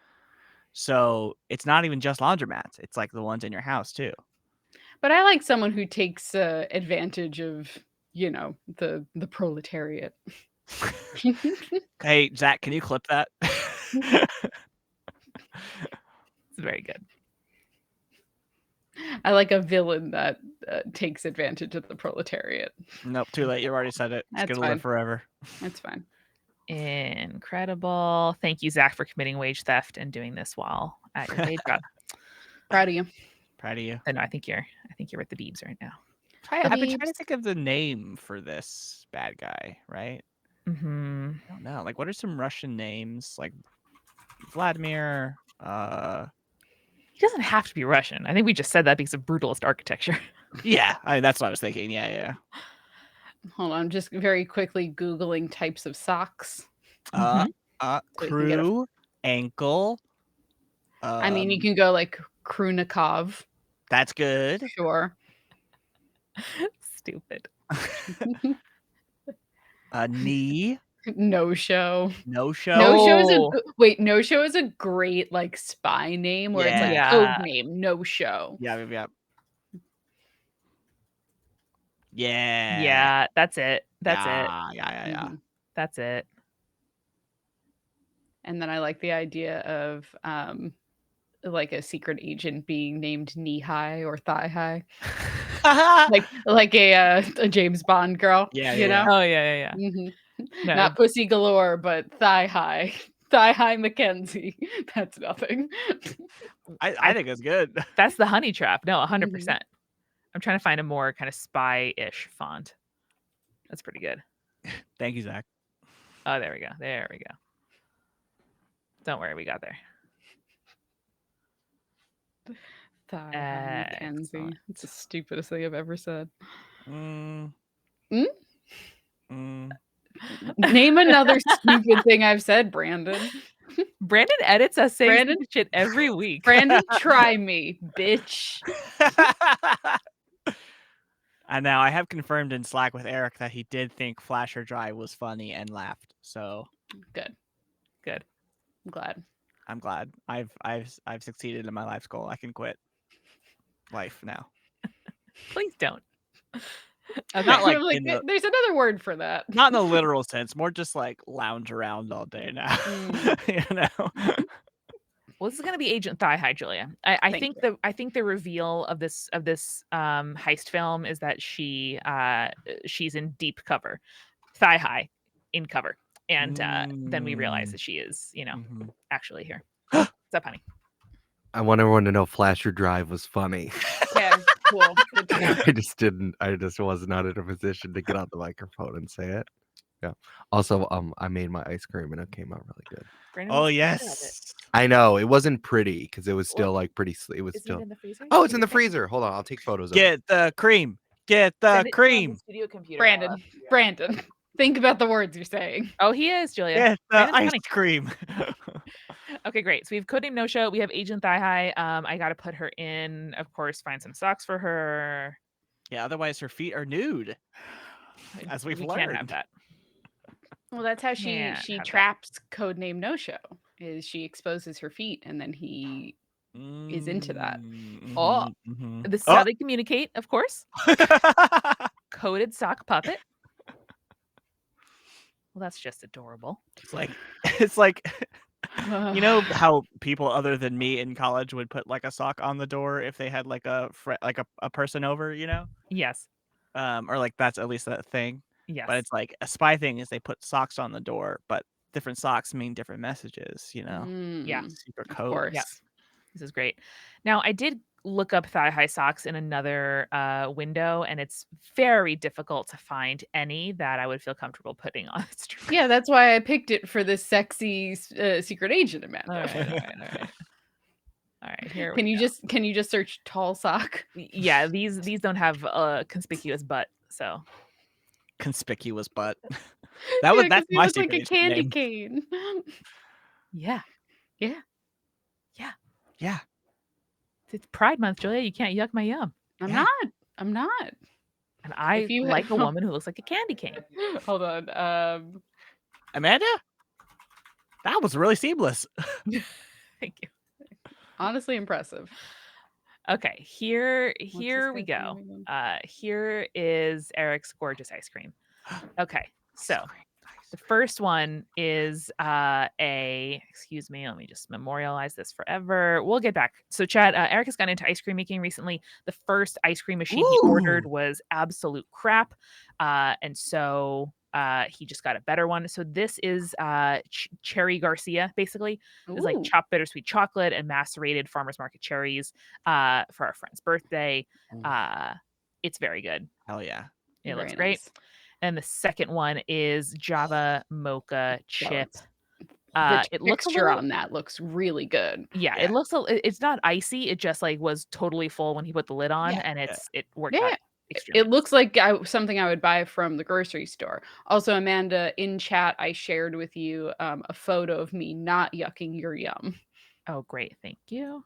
So it's not even just laundromats; it's like the ones in your house too. But I like someone who takes advantage of, the proletariat. Hey, Zach, can you clip that? It's very good. I like a villain that takes advantage of the proletariat. Nope, too late. You already said it. It's That's gonna fine. live forever. That's fine. Incredible. Thank you, Zach, for committing wage theft and doing this while at your day job. Proud of you. Proud of you. I know. I think you're at the Beebs right now. I've been trying to think of the name for this bad guy, right? Mm-hmm. I don't know. Like, what are some Russian names? Like Vladimir. He doesn't have to be Russian. I think we just said that because of brutalist architecture. Yeah, that's what I was thinking. Yeah. Hold on, I'm just very quickly Googling types of socks. Crew, ankle. I mean, you can go like Krunikov. That's good. Sure. Stupid. Knee. No show. No show. No show is No show is a great like spy name where it's like Yeah. code name. No show. Yeah. Yeah, that's it. That's it. Yeah. That's it. And then I like the idea of like a secret agent being named Knee High or Thigh High. like a James Bond girl. Yeah. Oh yeah. Mm-hmm. No. Not Pussy Galore, but Thigh High. Thigh High Mackenzie. That's nothing. I think it's good. That's the honey trap. No, 100%. I'm trying to find a more kind of spy-ish font. That's pretty good. Thank you, Zach. Oh, there we go. There we go. Don't worry, we got there. Thigh High Mackenzie. It's the stupidest thing I've ever said. Name another stupid thing I've said, Brandon. Brandon edits us saying shit every week. Brandon, try me, bitch. And now I have confirmed in Slack with Eric that he did think Flash or Dry was funny and laughed. So good. I'm glad. I've succeeded in my life's goal. I can quit life now. Please don't. Okay. Not like, there's another word for that. Not in the literal sense, more just like lounge around all day now. You know. Well, this is going to be Agent Thigh High, Julia. I think the reveal of this heist film is that she's in deep cover, thigh high in cover, and then we realize that she is, actually here. What's up, honey? I want everyone to know Flash or Drive was funny. Yeah, cool. I just was not in a position to get on the microphone and say it. Yeah. Also, I made my ice cream and it came out really good. Brandon, oh yes. I know it wasn't pretty because it was still like pretty. It was still. It in the freezer? Oh, it's in the freezer. Hold on, I'll take photos. Get the cream. Get the cream. Studio computer. Brandon, think about the words you're saying. Oh, he is, Julia. Get the ice cream. Okay, great. So we have Codename No Show. We have Agent Thigh High. I got to put her in, of course, find some socks for her. Yeah, otherwise her feet are nude, as we've learned. Can't have that. Well, that's how she traps Codename No Show. Is she exposes her feet and then he is into that. This is how they communicate, of course. Coded sock puppet. Well, that's just adorable. It's like you know how people other than me in college would put like a sock on the door if they had like a person over, you know? Yes. Or like that's at least that thing. Yes. But it's like a spy thing is they put socks on the door, but different socks mean different messages, you know? Yeah. Secret code. Of course. Yeah. This is great. Now, I did look up thigh high socks in another window, and it's very difficult to find any that I would feel comfortable putting on the street. Yeah, that's why I picked it for this sexy secret agent, Amanda. All right. All right, here Can we you go. just search tall sock? Yeah, these don't have a conspicuous butt, so Conspicuous butt. Yeah, because That's he my looks like secret a agent candy name. cane. yeah, Yeah, yeah. Yeah. It's Pride Month, Julia. You can't yuck my yum. I'm Yeah. not. I'm not. And If I you like a woman who looks like a candy cane. hold on. Amanda? That was really seamless. Thank you. Honestly impressive. Okay, here What's this we guy's go. name again? Here is Eric's gorgeous ice cream. Okay, so Nice. the first one is excuse me, let me just memorialize this forever. We'll get back. So Chad, Eric has gotten into ice cream making recently. The first ice cream machine he ordered Ooh. was absolute crap. And so he just got a better one. So this is Cherry Garcia, basically. It's like Ooh, chopped bittersweet chocolate and macerated farmer's market cherries for our friend's birthday. It's very good. Hell yeah. It looks very great. nice. And the second one is Java Mocha Chip. The It looks a texture little, on that looks really good. yeah, Yeah. it looks it's not icy. It just like was totally full when he put the lid on, Yeah. and Yeah. it worked Yeah, out extremely. it looks like something I would buy from the grocery store. Also, Amanda, in chat, I shared with you a photo of me not yucking your yum. Oh, great, thank you.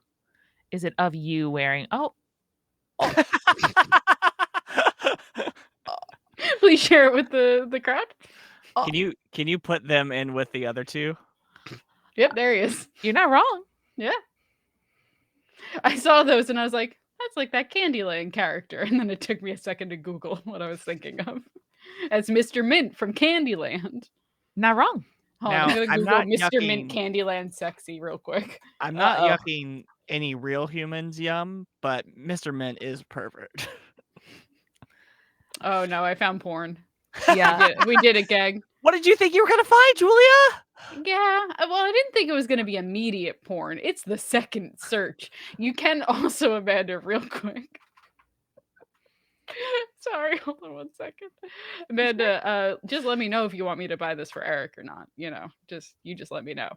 Is it of you wearing? Oh, Please share it with the crowd. Can you put them in with the other two? Yep, there he is. you're not wrong. Yeah. I saw those and I was like, that's like that Candyland character. And then it took me a second to Google what I was thinking of. As Mr. Mint from Candyland. Not wrong. Hold on, Now, I'm gonna I'm Google not Mr. Mint yucking Candyland sexy real quick. I'm not Uh-oh. yucking any real humans yum, but Mr. Mint is pervert. Oh no, I found porn. Yeah. We did it, gang. What did you think you were gonna find, Julia? Yeah, well, I didn't think it was going to be immediate porn. It's the second search. You can also, Amanda, real quick. Sorry, hold on 1 second. Amanda, just let me know if you want me to buy this for Eric or not. You know, you just let me know.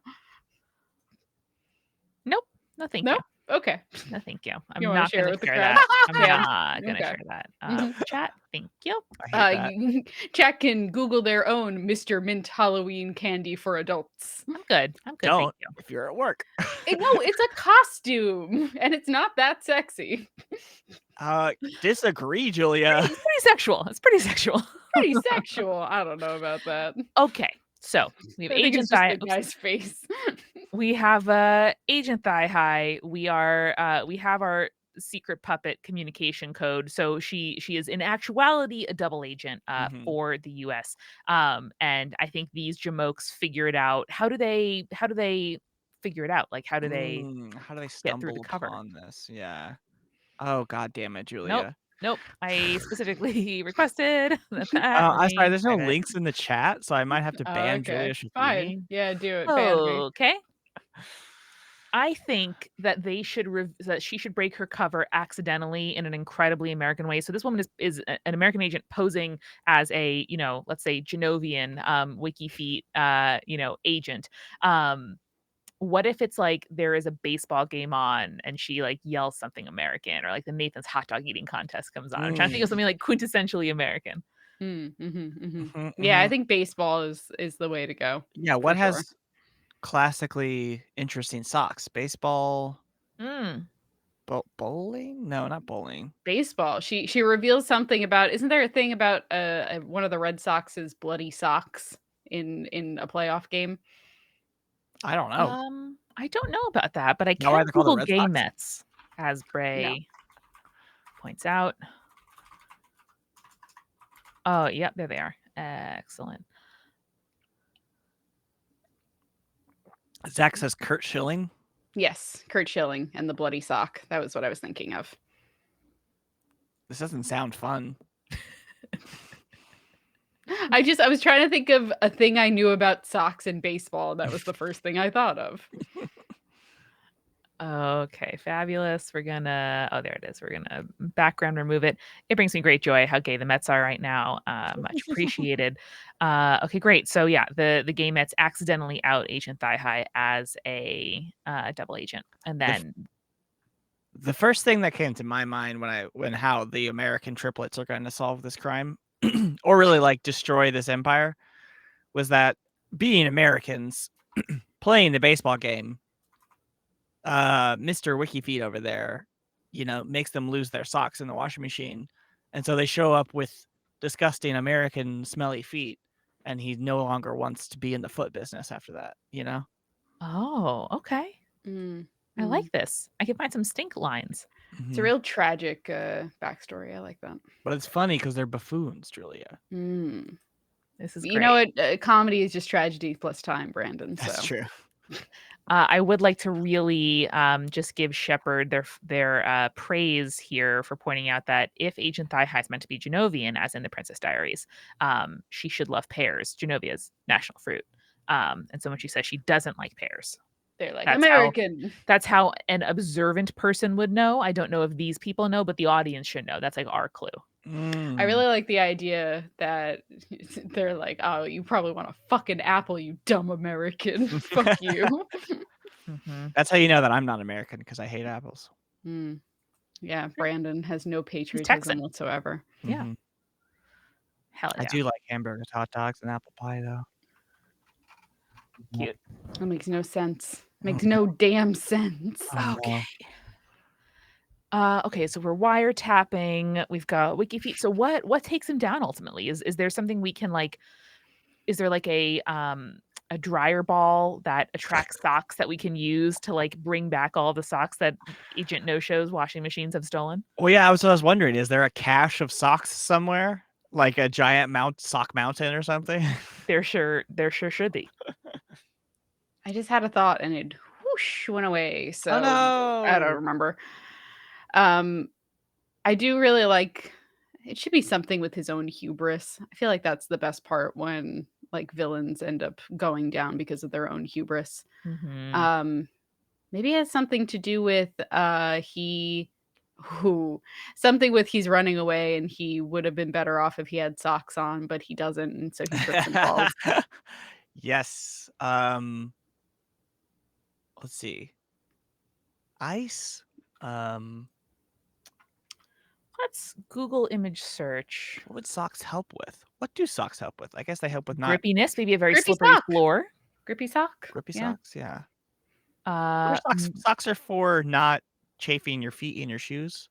Nope. No, thank No? you. Okay. No, thank you. I'm You wanna not share going with to the share crowd? that. I'm Yeah. not going to Okay. share that. Mhm. Chat, thank you. I hate that. Chat can Google their own Mr. Mint Halloween candy for adults. I'm good. I'm good. Don't Thank you. if you're at work. No, it's a costume, and it's not that sexy. Disagree, Julia. It's pretty sexual. It's pretty sexual. Pretty sexual. I don't know about that. Okay, so we have I think Agent it's just Thigh. the guy's face. We have Agent Thigh High. We have our secret puppet communication code. So she is in actuality a double agent Mhm. for the US. And I think these jamokes figure it out. How do they figure it out? Like how do they How do they get through the stumble cover? upon this? Yeah. Oh, god damn it, Nope. Julia. Nope. I specifically requested that. I'm sorry, Remain there's no private. links in the chat, so I might have to ban Okay, Julia fine. Schifini. Yeah, do it. Ban me. Okay. I think that they should that she should break her cover accidentally in an incredibly American way. So this woman is an American agent posing as a, let's say Genovian WikiFeet agent. What if it's like there is a baseball game on and she like yells something American, or like the Nathan's hot dog eating contest comes on? I'm trying to think of something like quintessentially American. Yeah, I think baseball is the way to go. Yeah, for what sure. has classically interesting socks? Baseball, bowling? No, not bowling. Baseball. She reveals something about. Isn't there a thing about one of the Red Sox's bloody socks in a playoff game? I don't know. I don't know about that, but I Now why can they're called the Google Red gay Sox? Mets, as Bray No. points out. Oh, yep, there they are. Excellent. Zach says Kurt Schilling. Yes, Kurt Schilling and the bloody sock. That was what I was thinking of. This doesn't sound fun. I was trying to think of a thing I knew about socks and baseball. That was the first thing I thought of. Okay, fabulous. We're gonna, oh, there it is. We're gonna background remove it. It brings me great joy how gay the Mets are right now. Much appreciated. Okay, great. So yeah, the gay Mets accidentally out Agent Thigh High as a double agent, and then The first thing that came to my mind when how the American triplets are going to solve this crime or really like destroy this empire was that being Americans playing the baseball game, Mr. WikiFeet over there, makes them lose their socks in the washing machine. And so they show up with disgusting American smelly feet, and he no longer wants to be in the foot business after that, Oh, okay. I like this. I can find some stink lines. It's a real tragic backstory. I like that. But it's funny because they're buffoons, Julia. This is You great. know what? Comedy is just tragedy plus time, Brandon. That's so. true. I would like to really just give Shepard their praise here for pointing out that if Agent Thigh-High is meant to be Genovian, as in the Princess Diaries, she should love pears, Genovia's national fruit. And so when she says she doesn't like pears, they're like, American. That's how an observant person would know. I don't know if these people know, but the audience should know. That's like our clue. I really like the idea that they're like, oh, you probably want a fucking apple, you dumb American. Fuck you. That's how you know that I'm not American, because I hate apples. Yeah, Brandon has no patriotism whatsoever. Yeah. Hell yeah. I do like hamburgers, hot dogs, and apple pie, though. Cute. That makes no sense. Makes no damn sense. Okay. Okay, so we're wiretapping. We've got WikiFeet. So what takes him down ultimately? Is there something we can like? Is there like a dryer ball that attracts socks that we can use to like bring back all the socks that Agent No Show's washing machines have stolen? Well, yeah, I was wondering, is there a cache of socks somewhere, like a giant sock mountain or something? There sure should be. I just had a thought and it whoosh went away. So oh, no. I don't remember. I do really like, it should be something with his own hubris. I feel like that's the best part when like villains end up going down because of their own hubris. Maybe it has something to do with something with he's running away and he would have been better off if he had socks on, but he doesn't, and so he trips and falls. Yes. Let's see. Ice. Let's Google image search. What would socks help with? What do socks help with? I guess they help with grippiness, maybe a very Grippy slippery sock. floor. Grippy sock. Grippy socks, yeah. Socks are for not chafing your feet in your shoes.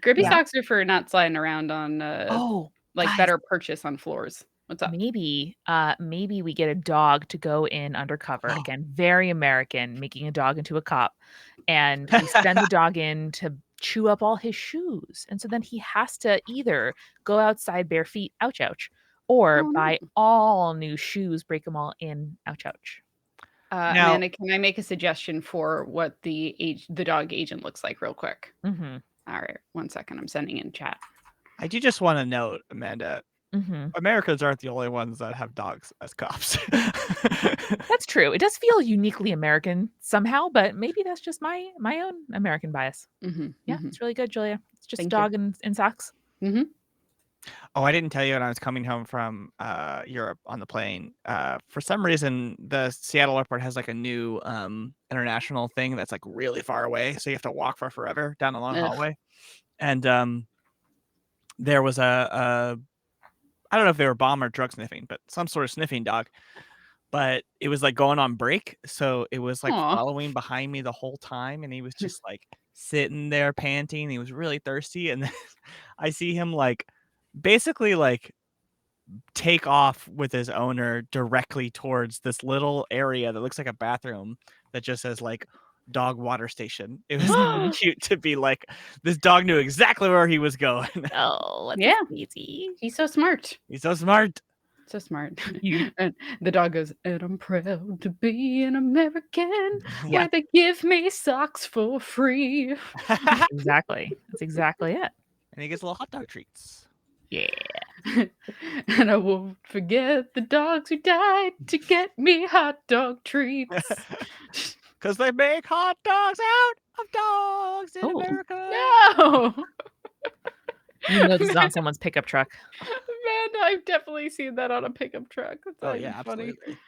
Grippy socks are for not sliding around on guys, better purchase on floors. What's up? Maybe we get a dog to go in undercover. Again, very American, making a dog into a cop. And we send the dog in to chew up all his shoes. And so then he has to either go outside bare feet, ouch, ouch, or buy all new shoes, break them all in, ouch, ouch. Now, Amanda, can I make a suggestion for what the dog agent looks like real quick? All right, 1 second. I'm sending in chat. I do just want to note, Amanda, Americans aren't the only ones that have dogs as cops. That's true. It does feel uniquely American somehow, but maybe that's just my own American bias. Yeah, it's really good, Julia. It's just a dog in socks. Oh, I didn't tell you when I was coming home from Europe on the plane. For some reason, the Seattle airport has like a new international thing that's like really far away, so you have to walk for forever down a long hallway. And there was a I don't know if they were bomb or drug sniffing, but some sort of sniffing dog. But it was like going on break, so it was like following behind me the whole time, and he was just like sitting there panting. He was really thirsty, and then I see him like basically like take off with his owner directly towards this little area that looks like a bathroom that just says like dog water station. It was cute to be like, this dog knew exactly where he was going. Oh, easy. He's so smart. He's so smart. So smart. And the dog goes, and I'm proud to be an American where they give me socks for free. Exactly. That's exactly it. And he gets little hot dog treats. Yeah. And I won't forget the dogs who died to get me hot dog treats. Because they make hot dogs out of dogs in America. No! You know this is on someone's pickup truck. Man, I've definitely seen that on a pickup truck. That's absolutely.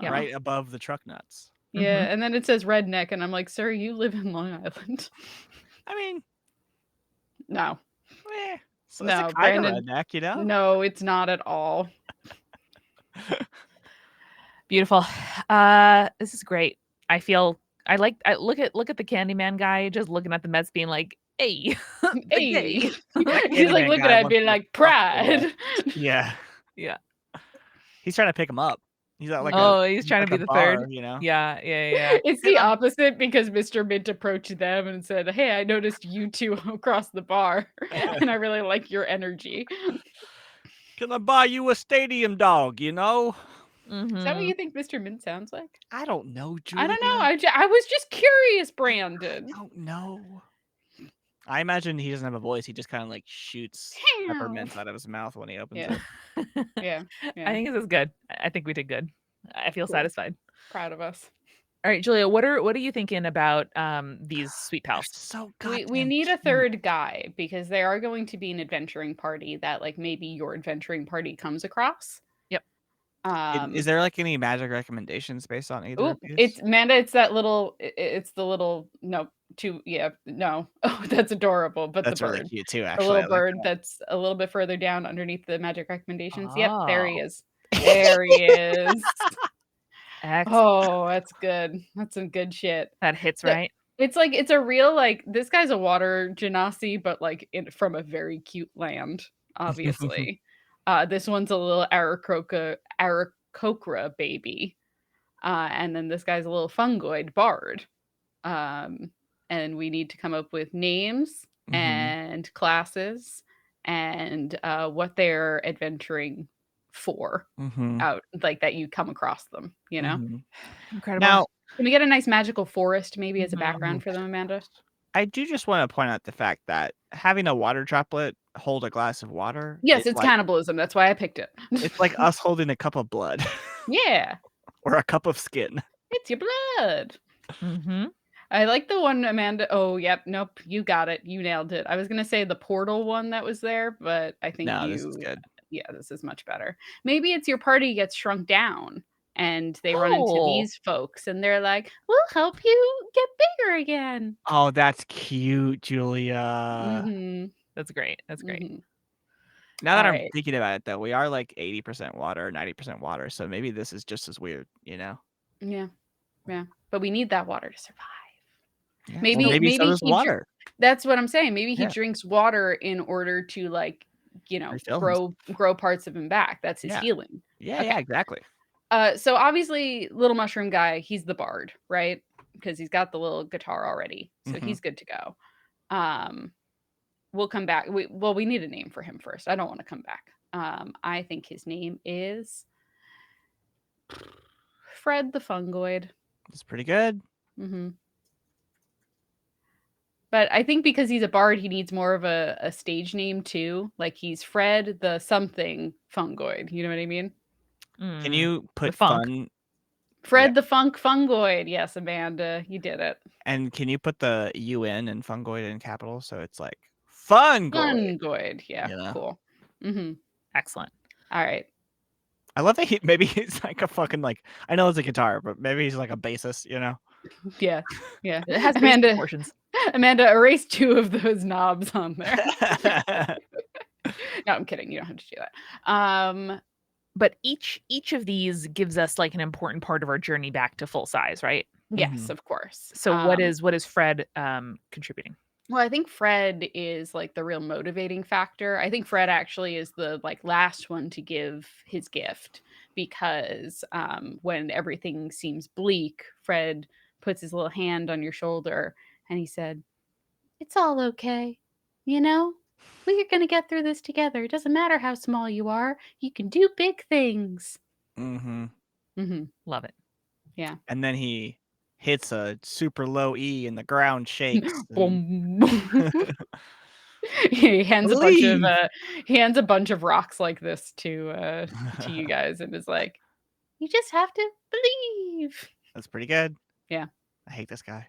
Yeah. Right above the truck nuts. Yeah, and then it says redneck, and I'm like, sir, you live in Long Island. I mean, No. so it's a No, kind of Brandon. redneck, you know? No, it's not at all. Beautiful. This is great. I look at the Candyman guy just looking at the Mets being like, hey, the Hey. gay. That He's like Candyman looking guy at it wants being to like, fuck the boy. pride. Yeah. Yeah. He's trying to pick him up. He's at like Oh, he's trying to be a the bar, third. you know? Yeah. It's the opposite because Mr. Mint approached them and said, hey, I noticed you two across the bar and I really like your energy. Can I buy you a stadium dog, you know? Is that what you think Mr. Mint sounds like? I don't know, I don't know. Julia. I was just curious, Brandon. I don't know. I imagine he doesn't have a voice. He just kind of like shoots peppermints out of his mouth when he opens Yeah. it. Yeah. I think this is good. I think we did good. I feel Cool. satisfied. Proud of us. All right, Julia, what are you thinking about these sweet They're pals? so We goddamn need a cute. third guy because they are going to be an adventuring party that like maybe your adventuring party comes across. Yep. Is there like any magic recommendations based on either of these? It's Amanda. It's that little. It's the little. No, no. Oh, that's adorable. But That's the really bird, cute too. the Actually, little I like bird that. that's a little bit further down underneath the magic recommendations. Yep, there he Oh. is. There he is. Excellent. Oh, that's good. That's some good shit. That hits right. It's like it's a real like this guy's a water genasi, but like from a very cute land, obviously. This one's a little Aarakocra baby. And then this guy's a little fungoid bard. And we need to come up with names and classes and what they're adventuring for out like that you come across them, you know? Incredible. Now, can we get a nice magical forest maybe as a background for them, Amanda? I do just want to point out the fact that having a water droplet hold a glass of water. Yes, it's cannibalism. That's why I picked it. It's like us holding a cup of blood. Yeah. Or a cup of skin. It's your blood. I like the one, Amanda. Oh, yep. Nope. You got it. You nailed it. I was going to say the portal one that was there, but I think this is good. Yeah, this is much better. Maybe it's your party gets shrunk down and they run into these folks and they're like, we'll help you get bigger again. Oh, that's cute, Julia. That's great. That's great. Now that I'm thinking about it, though, we are like 80% water, 90% water. So maybe this is just as weird, you know? Yeah. Yeah. But we need that water to survive. Yeah. Maybe so does water. That's what I'm saying. Maybe he drinks water in order to like, you know, grow parts of him back. That's his healing. Yeah, yeah, exactly. So obviously little mushroom guy, he's the bard, right? Because he's got the little guitar already. So he's good to go. We'll come back. We need a name for him first. I don't want to come back. I think his name is Fred the Fungoid. That's pretty good. But I think because he's a bard, he needs more of a stage name too. Like he's Fred the something fungoid. You know what I mean? Can you put fun? Fred the Funk Fungoid. Yes, Amanda, you did it. And can you put the UN and fungoid in capital so it's like fungoid? Fungoid. Yeah, cool. Excellent. All right. I love that maybe he's like a fucking like I know it's a guitar, but maybe he's like a bassist, you know? Yeah. It has Amanda proportions. Amanda, erase 2 of those knobs on there. No, I'm kidding. You don't have to do that. But each of these gives us like an important part of our journey back to full size, right? Yes, of course. So what is Fred contributing? Well, I think Fred is like the real motivating factor. I think Fred actually is the like last one to give his gift because when everything seems bleak, Fred puts his little hand on your shoulder and he said, "It's all okay. You know, we're going to get through this together. It doesn't matter how small you are. You can do big things." Love it. Yeah. And then he hits a super low E and the ground shakes. He hands a bunch of rocks like this to you guys and is like, "You just have to believe." That's pretty good. Yeah. I hate this guy.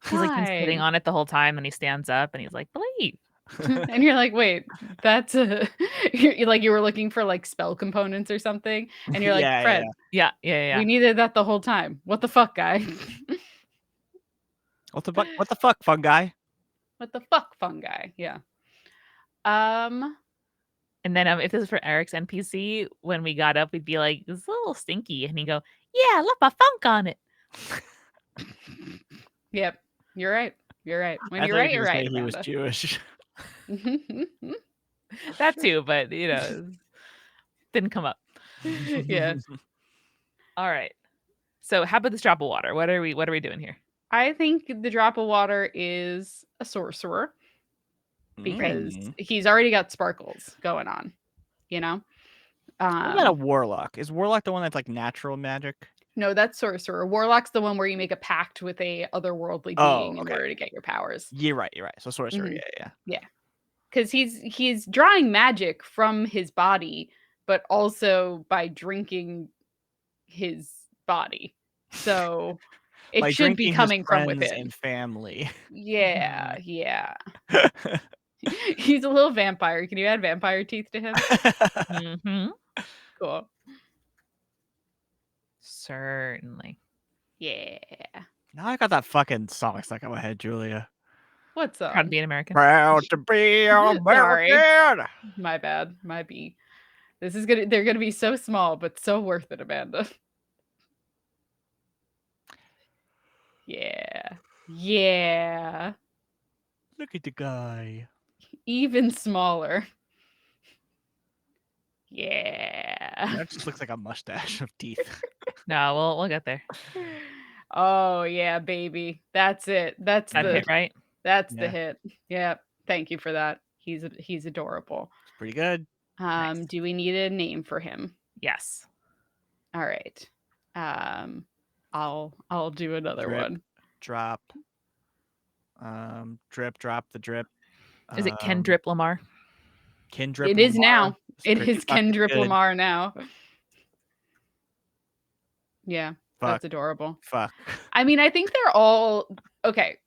He's like been sitting on it the whole time and he stands up and he's like, "Believe." And you're like, wait, that's you're like you were looking for like spell components or something, and you're like, Fred, yeah. We needed that the whole time. What the fuck, guy? What the fuck, fun guy? What the fuck, fungi? Yeah. Um. And then if this is for Eric's NPC, when we got up, we'd be like, "It's a little stinky," and he'd go, "Yeah, let my funk on it." Yep. You're right. You're right. When I you're thought right, you you're were gonna right, say he was Amanda. Jewish. That too, but didn't come up. Yeah. All right. So how about this drop of water? What are we doing here? I think the drop of water is a sorcerer because he's already got sparkles going on, you know? What about a warlock? Is warlock the one that's like natural magic? No, that's sorcerer. Warlock's the one where you make a pact with a otherworldly being in order to get your powers. You're right. So sorcerer, Yeah. Because he's drawing magic from his body, but also by drinking his body. So it by should be coming from within. And family. Yeah. He's a little vampire. Can you add vampire teeth to him? Mm-hmm. Cool. Certainly. Yeah. Now I got that fucking song stuck in my head, Julia. What's up? Proud to be an American. Proud to be American. My bad. My B. They're gonna be so small, but so worth it, Amanda. Yeah. Look at the guy. Even smaller. Yeah. That just looks like a mustache of teeth. No, we'll get there. Oh yeah, baby. That's it. That's that the hit, right? That's the hit. Yeah. Thank you for that. He's adorable. It's pretty good. Nice. Do we need a name for him? Yes. All right. I'll do another one. Drop. Drip, drop the drip. Is it Ken Drip Lamar? Ken Drip It is Lamar. now. It is Ken Drip Lamar now. Yeah. That's adorable. Fuck. I mean, I think they're all okay.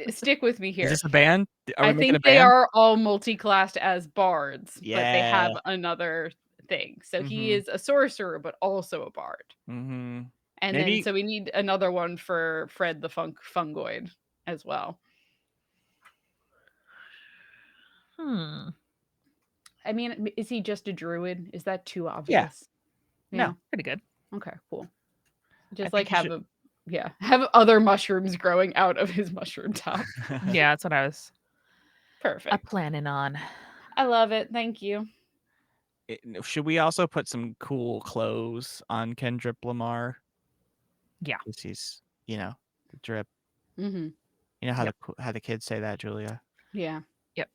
Stick with me here. Is this a band? I think they are all multi-classed as bards, but they have another thing. So he is a sorcerer, but also a bard. Mm-hmm. And then so we need another one for Fred the Fungoid as well. I mean, is he just a druid? Is that too obvious? Yeah. No, pretty good. Okay, cool. Just like have other mushrooms growing out of his mushroom top. Yeah, that's what I was perfect planning on. I love it. Thank you. Should we also put some cool clothes on Ken Drip Lamar? Yeah. Because he's, the drip. Mm-hmm. You know how the kids say that, Julia? Yeah. Yep.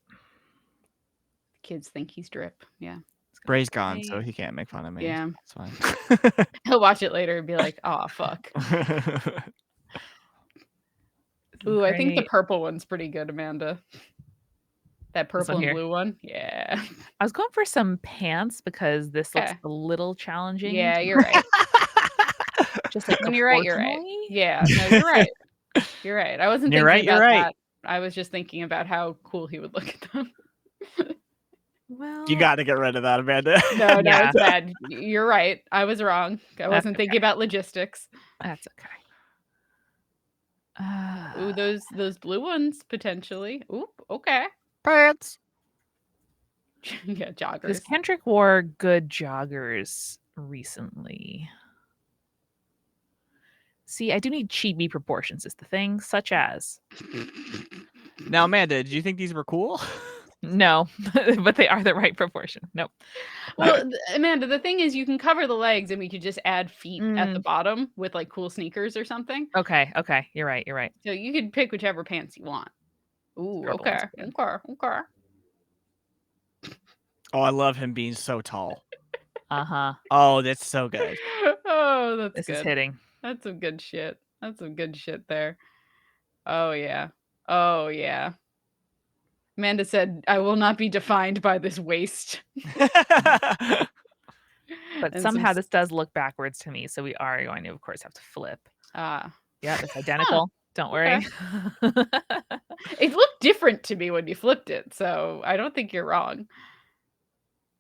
Kids think he's drip. Yeah. Bray's gone, so he can't make fun of me. Yeah. It's fine. He'll watch it later and be like, oh, fuck. Ooh, I think the purple one's pretty good, Amanda. That purple and blue one. Yeah. I was going for some pants because this looks a little challenging. Yeah, you're right. Just like when you're right, you're right. Yeah, no, you're right. You're right. I wasn't thinking about that. I was just thinking about how cool he would look at them. Well, you got to get rid of that, Amanda. No, it's bad. You're right. I was wrong. I wasn't thinking about logistics. That's okay. Ooh, those blue ones potentially. Ooh, okay. Pants. Yeah, joggers. Because Kendrick wore good joggers recently. See, I do need chibi proportions is the thing, such as. Now, Amanda, did you think these were cool? No, but they are the right proportion. Nope. Well, Amanda, the thing is you can cover the legs and we could just add feet at the bottom with like cool sneakers or something. Okay. You're right. So you could pick whichever pants you want. Ooh, okay. Oh, I love him being so tall. Uh-huh. Oh, that's so good. Oh, that's this good. Is hitting. That's some good shit. That's some good shit there. Oh, yeah. Amanda said, I will not be defined by this waist. But and somehow this does look backwards to me. So we are going to, of course, have to flip. Yeah, it's identical. Don't worry. It looked different to me when you flipped it. So I don't think you're wrong.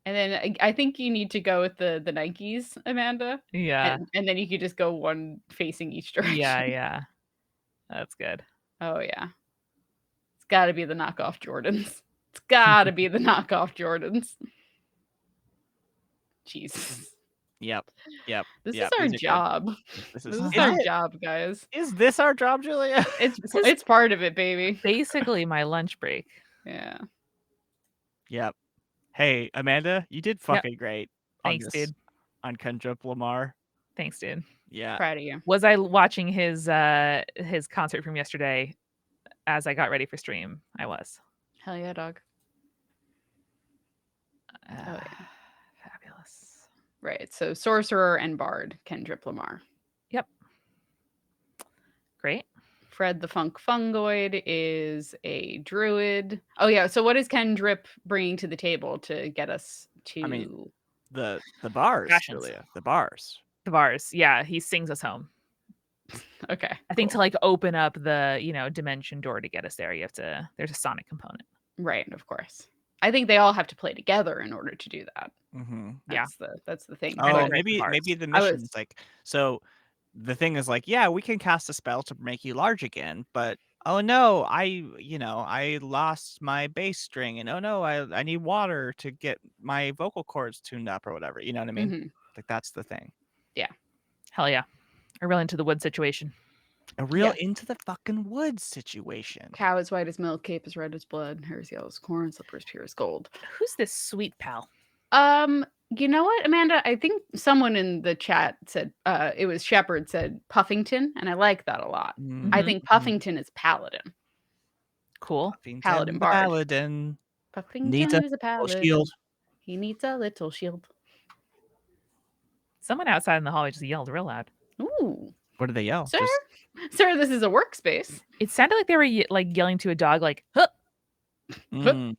And then I think you need to go with the Nikes, Amanda. Yeah. And then you could just go one facing each direction. Yeah. That's good. Oh, yeah. got to be the knockoff Jordans. It's got to be the knockoff Jordans. Jesus. Yep. This is our job. This is our job, guys. Is this our job, Julia? It's part of it, baby. Basically my lunch break. Yeah. Yep. Hey, Amanda, you did fucking great. Thanks, dude. On Kendrick Lamar. Thanks, dude. Yeah. Proud of you. Was I watching his concert from yesterday as I got ready for stream? I was. Hell yeah, dog. Fabulous. Right. So sorcerer and bard, Kendrick Lamar. Yep. Great. Fred the Funk Fungoid is a druid. Oh yeah. So what is Kendrick bringing to the table to get us to? I mean, the bars, Julia. The bars. The bars. Yeah, he sings us home. Okay. I think to like open up the dimension door to get us there, there's a sonic component. Right. Of course. I think they all have to play together in order to do that. Mm-hmm. That's the thing. Oh, maybe the mission is like, so the thing is like, yeah, we can cast a spell to make you large again, but oh no, I lost my bass string, and oh no, I need water to get my vocal cords tuned up or whatever. You know what I mean? Mm-hmm. Like that's the thing. Yeah. Hell yeah. A real into the woods situation. A real into the fucking woods situation. Cow is white as milk, cape is red as blood, hair is yellow as corn, slippers pure as gold. Who's this sweet pal? You know what, Amanda? I think someone in the chat said it was Shepard said Puffington, and I like that a lot. Mm-hmm. I think Puffington is paladin. Cool. Puffington, paladin bard. Paladin. Puffington is a paladin. Shield. He needs a little shield. Someone outside in the hallway just yelled real loud. Ooh. What did they yell? Sir, this is a workspace. It sounded like they were like yelling to a dog, like, huh. Mm.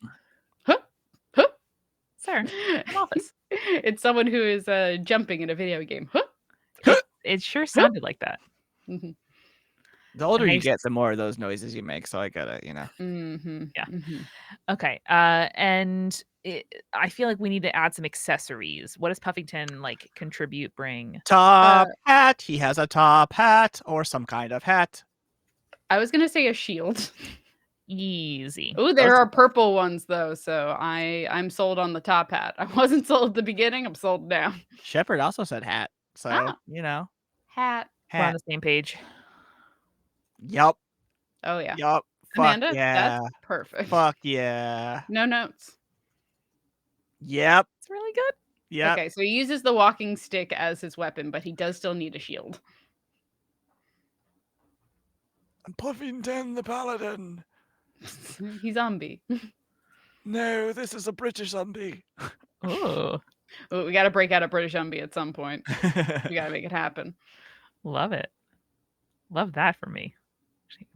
Huh. Huh. Sir, office. It's someone who is jumping in a video game. Huh. It sure sounded like that. Mm-hmm. The older you get, the more of those noises you make. So I gotta, Mm-hmm. Yeah. Mm-hmm. Okay. And I feel like we need to add some accessories. What does Puffington like contribute, bring? Top hat. He has a top hat or some kind of hat. I was gonna say a shield. Easy. Oh, there are purple ones though, so I'm sold on the top hat. I wasn't sold at the beginning. I'm sold now. Shepard also said hat, so hat. We're on the same page. Yup. Oh yeah. Yup. Amanda, yeah. that's perfect. Fuck yeah. No notes. Yep. It's really good. Yeah. Okay, so he uses the walking stick as his weapon, but he does still need a shield. I'm Puffington the Paladin. He's zombie. No, this is a British zombie. Oh, we got to break out a British zombie at some point. We got to make it happen. Love it. Love that for me.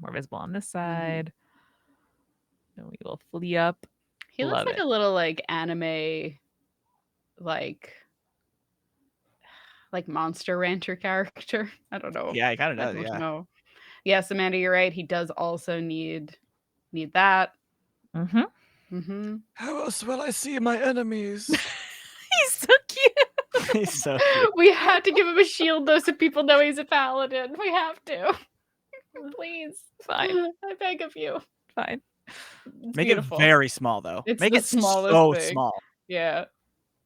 More visible on this side. Then we will flee up. He looks like a little like anime, like Monster Rancher character. I don't know. Yeah, he kind of does. Yeah. No. Yes, Amanda, you're right. He does also need that. Mm-hmm. Mm-hmm. How else will I see my enemies? He's so cute. He's so cute. We had to give him a shield though, so people know he's a paladin. We have to. Please. Fine. I beg of you. Fine. It's Make beautiful. it very small though. It's Make the it smallest so thing. small. Yeah.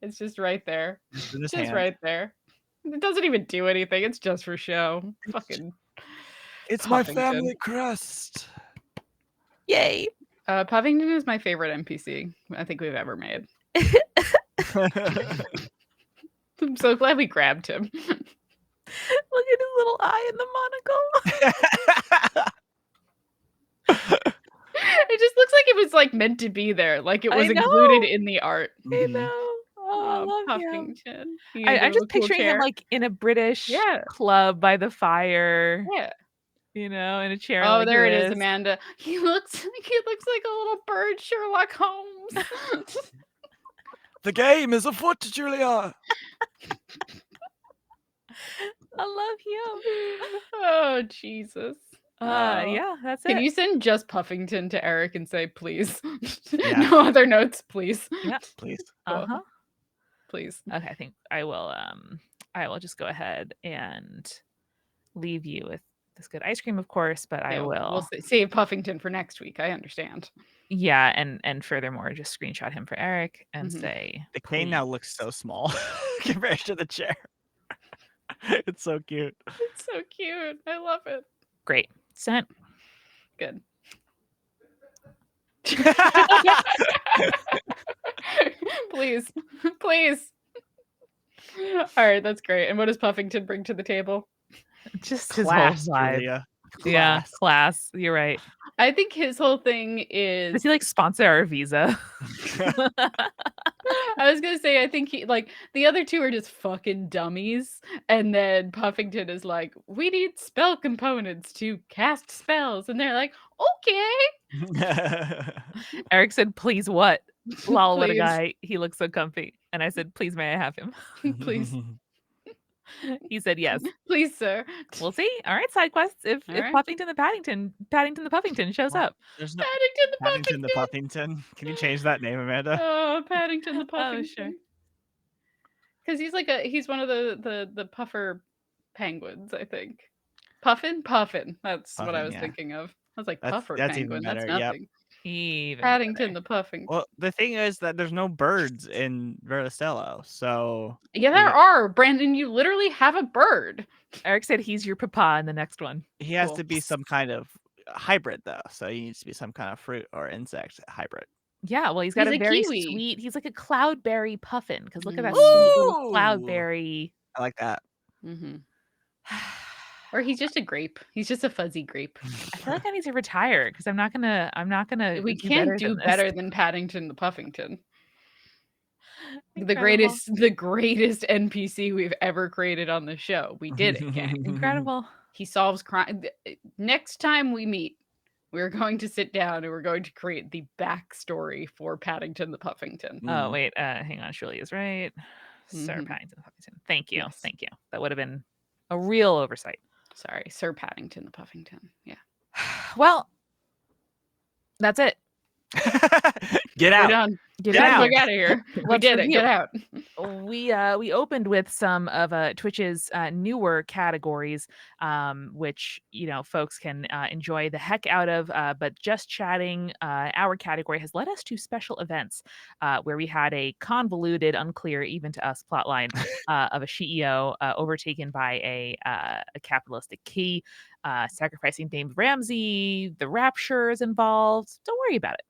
It's just right there. Just right there. It doesn't even do anything. It's just for show. Fucking. It's my family crest. Yay. Puffington is my favorite NPC I think we've ever made. I'm so glad we grabbed him. Look at his little eye in the monocle. It just looks like it was like meant to be there. Like it was included in the art. I know. Oh, I love Puffington. I'm just picturing him like in a British club by the fire. Yeah. You know, in a chair. Oh, like there it this. is, Amanda. He looks like a little bird Sherlock Holmes. The game is afoot, Julia. I love him. Oh, Jesus. Yeah, that's it. Can you send just Puffington to Eric and say, please? No other notes, please. Yeah, please. Uh-huh. Please. Okay, I think I will just go ahead and leave you with this good ice cream, of course, but I will. We'll save Puffington for next week. I understand. Yeah, and furthermore, just screenshot him for Eric and say the cane now looks so small compared to the chair. It's so cute. It's so cute. I love it. Great. Sent. Good. Please. All right, that's great. And what does Puffington bring to the table? Just Class, his whole vibe. Julia. Yeah, class. You're right. I think his whole thing is. Does he like sponsor our visa? I was gonna say, I think he like the other two are just fucking dummies, and then Puffington is like, we need spell components to cast spells, and they're like, okay. Eric said, "Please, what?" Lol, what a Please. guy. He looks so comfy. And I said, "Please, may I have him?" Please. He said yes. Please, sir. We'll see. All right, side quests. If right. Paddington the Puffington shows up. There's no Paddington the Puffington. Can you change that name, Amanda? Oh, Paddington the Puffington. Oh, sure. Because he's one of the puffer penguins, I think. Puffin? That's Puffin, what I was yeah. thinking of. I was like, That's puffer even penguin. That's better, yep. nothing. Even Paddington better. the Puffington. Well, the thing is that there's no birds in Verticello, so Yeah, there are. Brandon, you literally have a bird. Eric said he's your papa in the next one. he has Cool. to be some kind of hybrid though. So he needs to be some kind of fruit or insect hybrid. Yeah, well, he's got He's a a very kiwi. sweet. He's like a cloudberry puffin. Because look at that Mm. sweet little Ooh! cloudberry. I like that. Mm-hmm. Or he's just a grape. He's just a fuzzy grape. I feel like I need to retire because I'm not gonna. We do can't better do than this. better than Paddington the Puffington. The Incredible. greatest NPC we've ever created on the show. We did it, gang. Incredible. He solves crime. Next time we meet, we're going to sit down and we're going to create the backstory for Paddington the Puffington. Oh wait, hang on. Shirley is right. Sir Mhm. Paddington the Puffington. Thank you, Yes. thank you. That would have been a real oversight. Sorry, Sir Paddington the Puffington. Yeah. Well, that's it. Get We're out. done. Get Get out. out. Get out of here. We Let's did it. review. Get out. We opened with some of Twitch's newer categories, which folks can enjoy the heck out of. But just chatting, our category has led us to special events where we had a convoluted, unclear, even to us, plotline of a CEO overtaken by a capitalistic key, sacrificing Dame Ramsey. The Rapture is involved. Don't worry about it.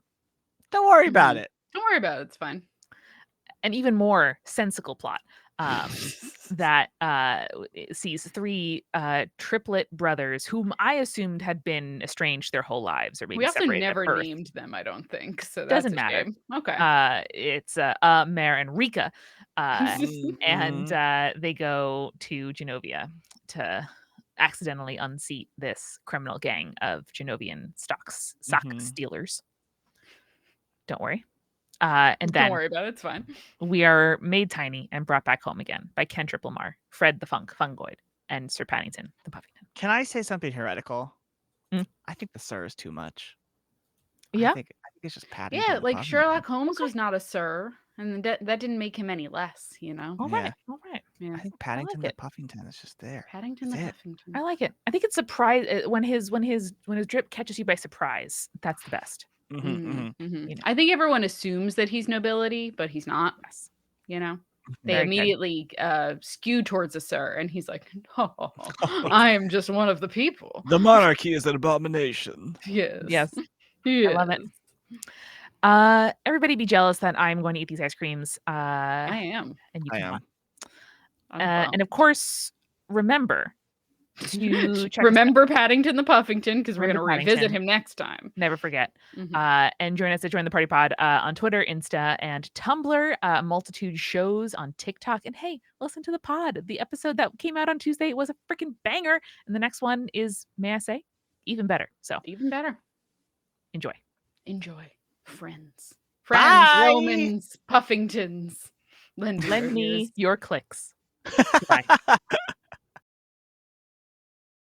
Don't worry about it. Don't worry about it. It's fine. An even more sensical plot that sees three triplet brothers whom I assumed had been estranged their whole lives, or maybe We also separated at never birth. named them, I don't think. So that's Doesn't a matter. shame. Okay. It's Mare and Rika, and they go to Genovia to accidentally unseat this criminal gang of Genovian sock stealers. Don't worry. And Don't then worry about it. It's fine. we are made tiny and brought back home again by Ken Triplemar, Fred the Fungoid, and Sir Paddington the Puffington. Can I say something heretical? Mm. I think the Sir is too much. Yeah. I think it's just Paddington. Yeah, the like Puffington. Sherlock Holmes was not a Sir, and that didn't make him any less, All right. All right. Yeah. I think Paddington like the Puffington is just there. Paddington the That's it. Puffington. I like it. I think it's surprise when his drip catches you by surprise. That's the best. I think everyone assumes that he's nobility, but he's not. Yes. They Very good. immediately skew towards a Sir, and he's like, "Oh, I am just one of the people." The monarchy is an abomination. Yes. Yes. Yes. I love it. Everybody be jealous that I'm going to eat these ice creams. I am. And you I can am. not. Well. And of course, remember to check Remember Paddington the Puffington, because we're going to Remember revisit Paddington. him next time. Never forget. Mhm. And join us at Join the Party Pod on Twitter, Insta, and Tumblr. Multitude shows on TikTok. And hey, listen to the pod. The episode that came out on Tuesday was a freaking banger. And the next one is, may I say, even better. So Even better. enjoy. Enjoy. Friends, Bye. Romans, Puffingtons. Lend Lend me ears. your clicks. Bye.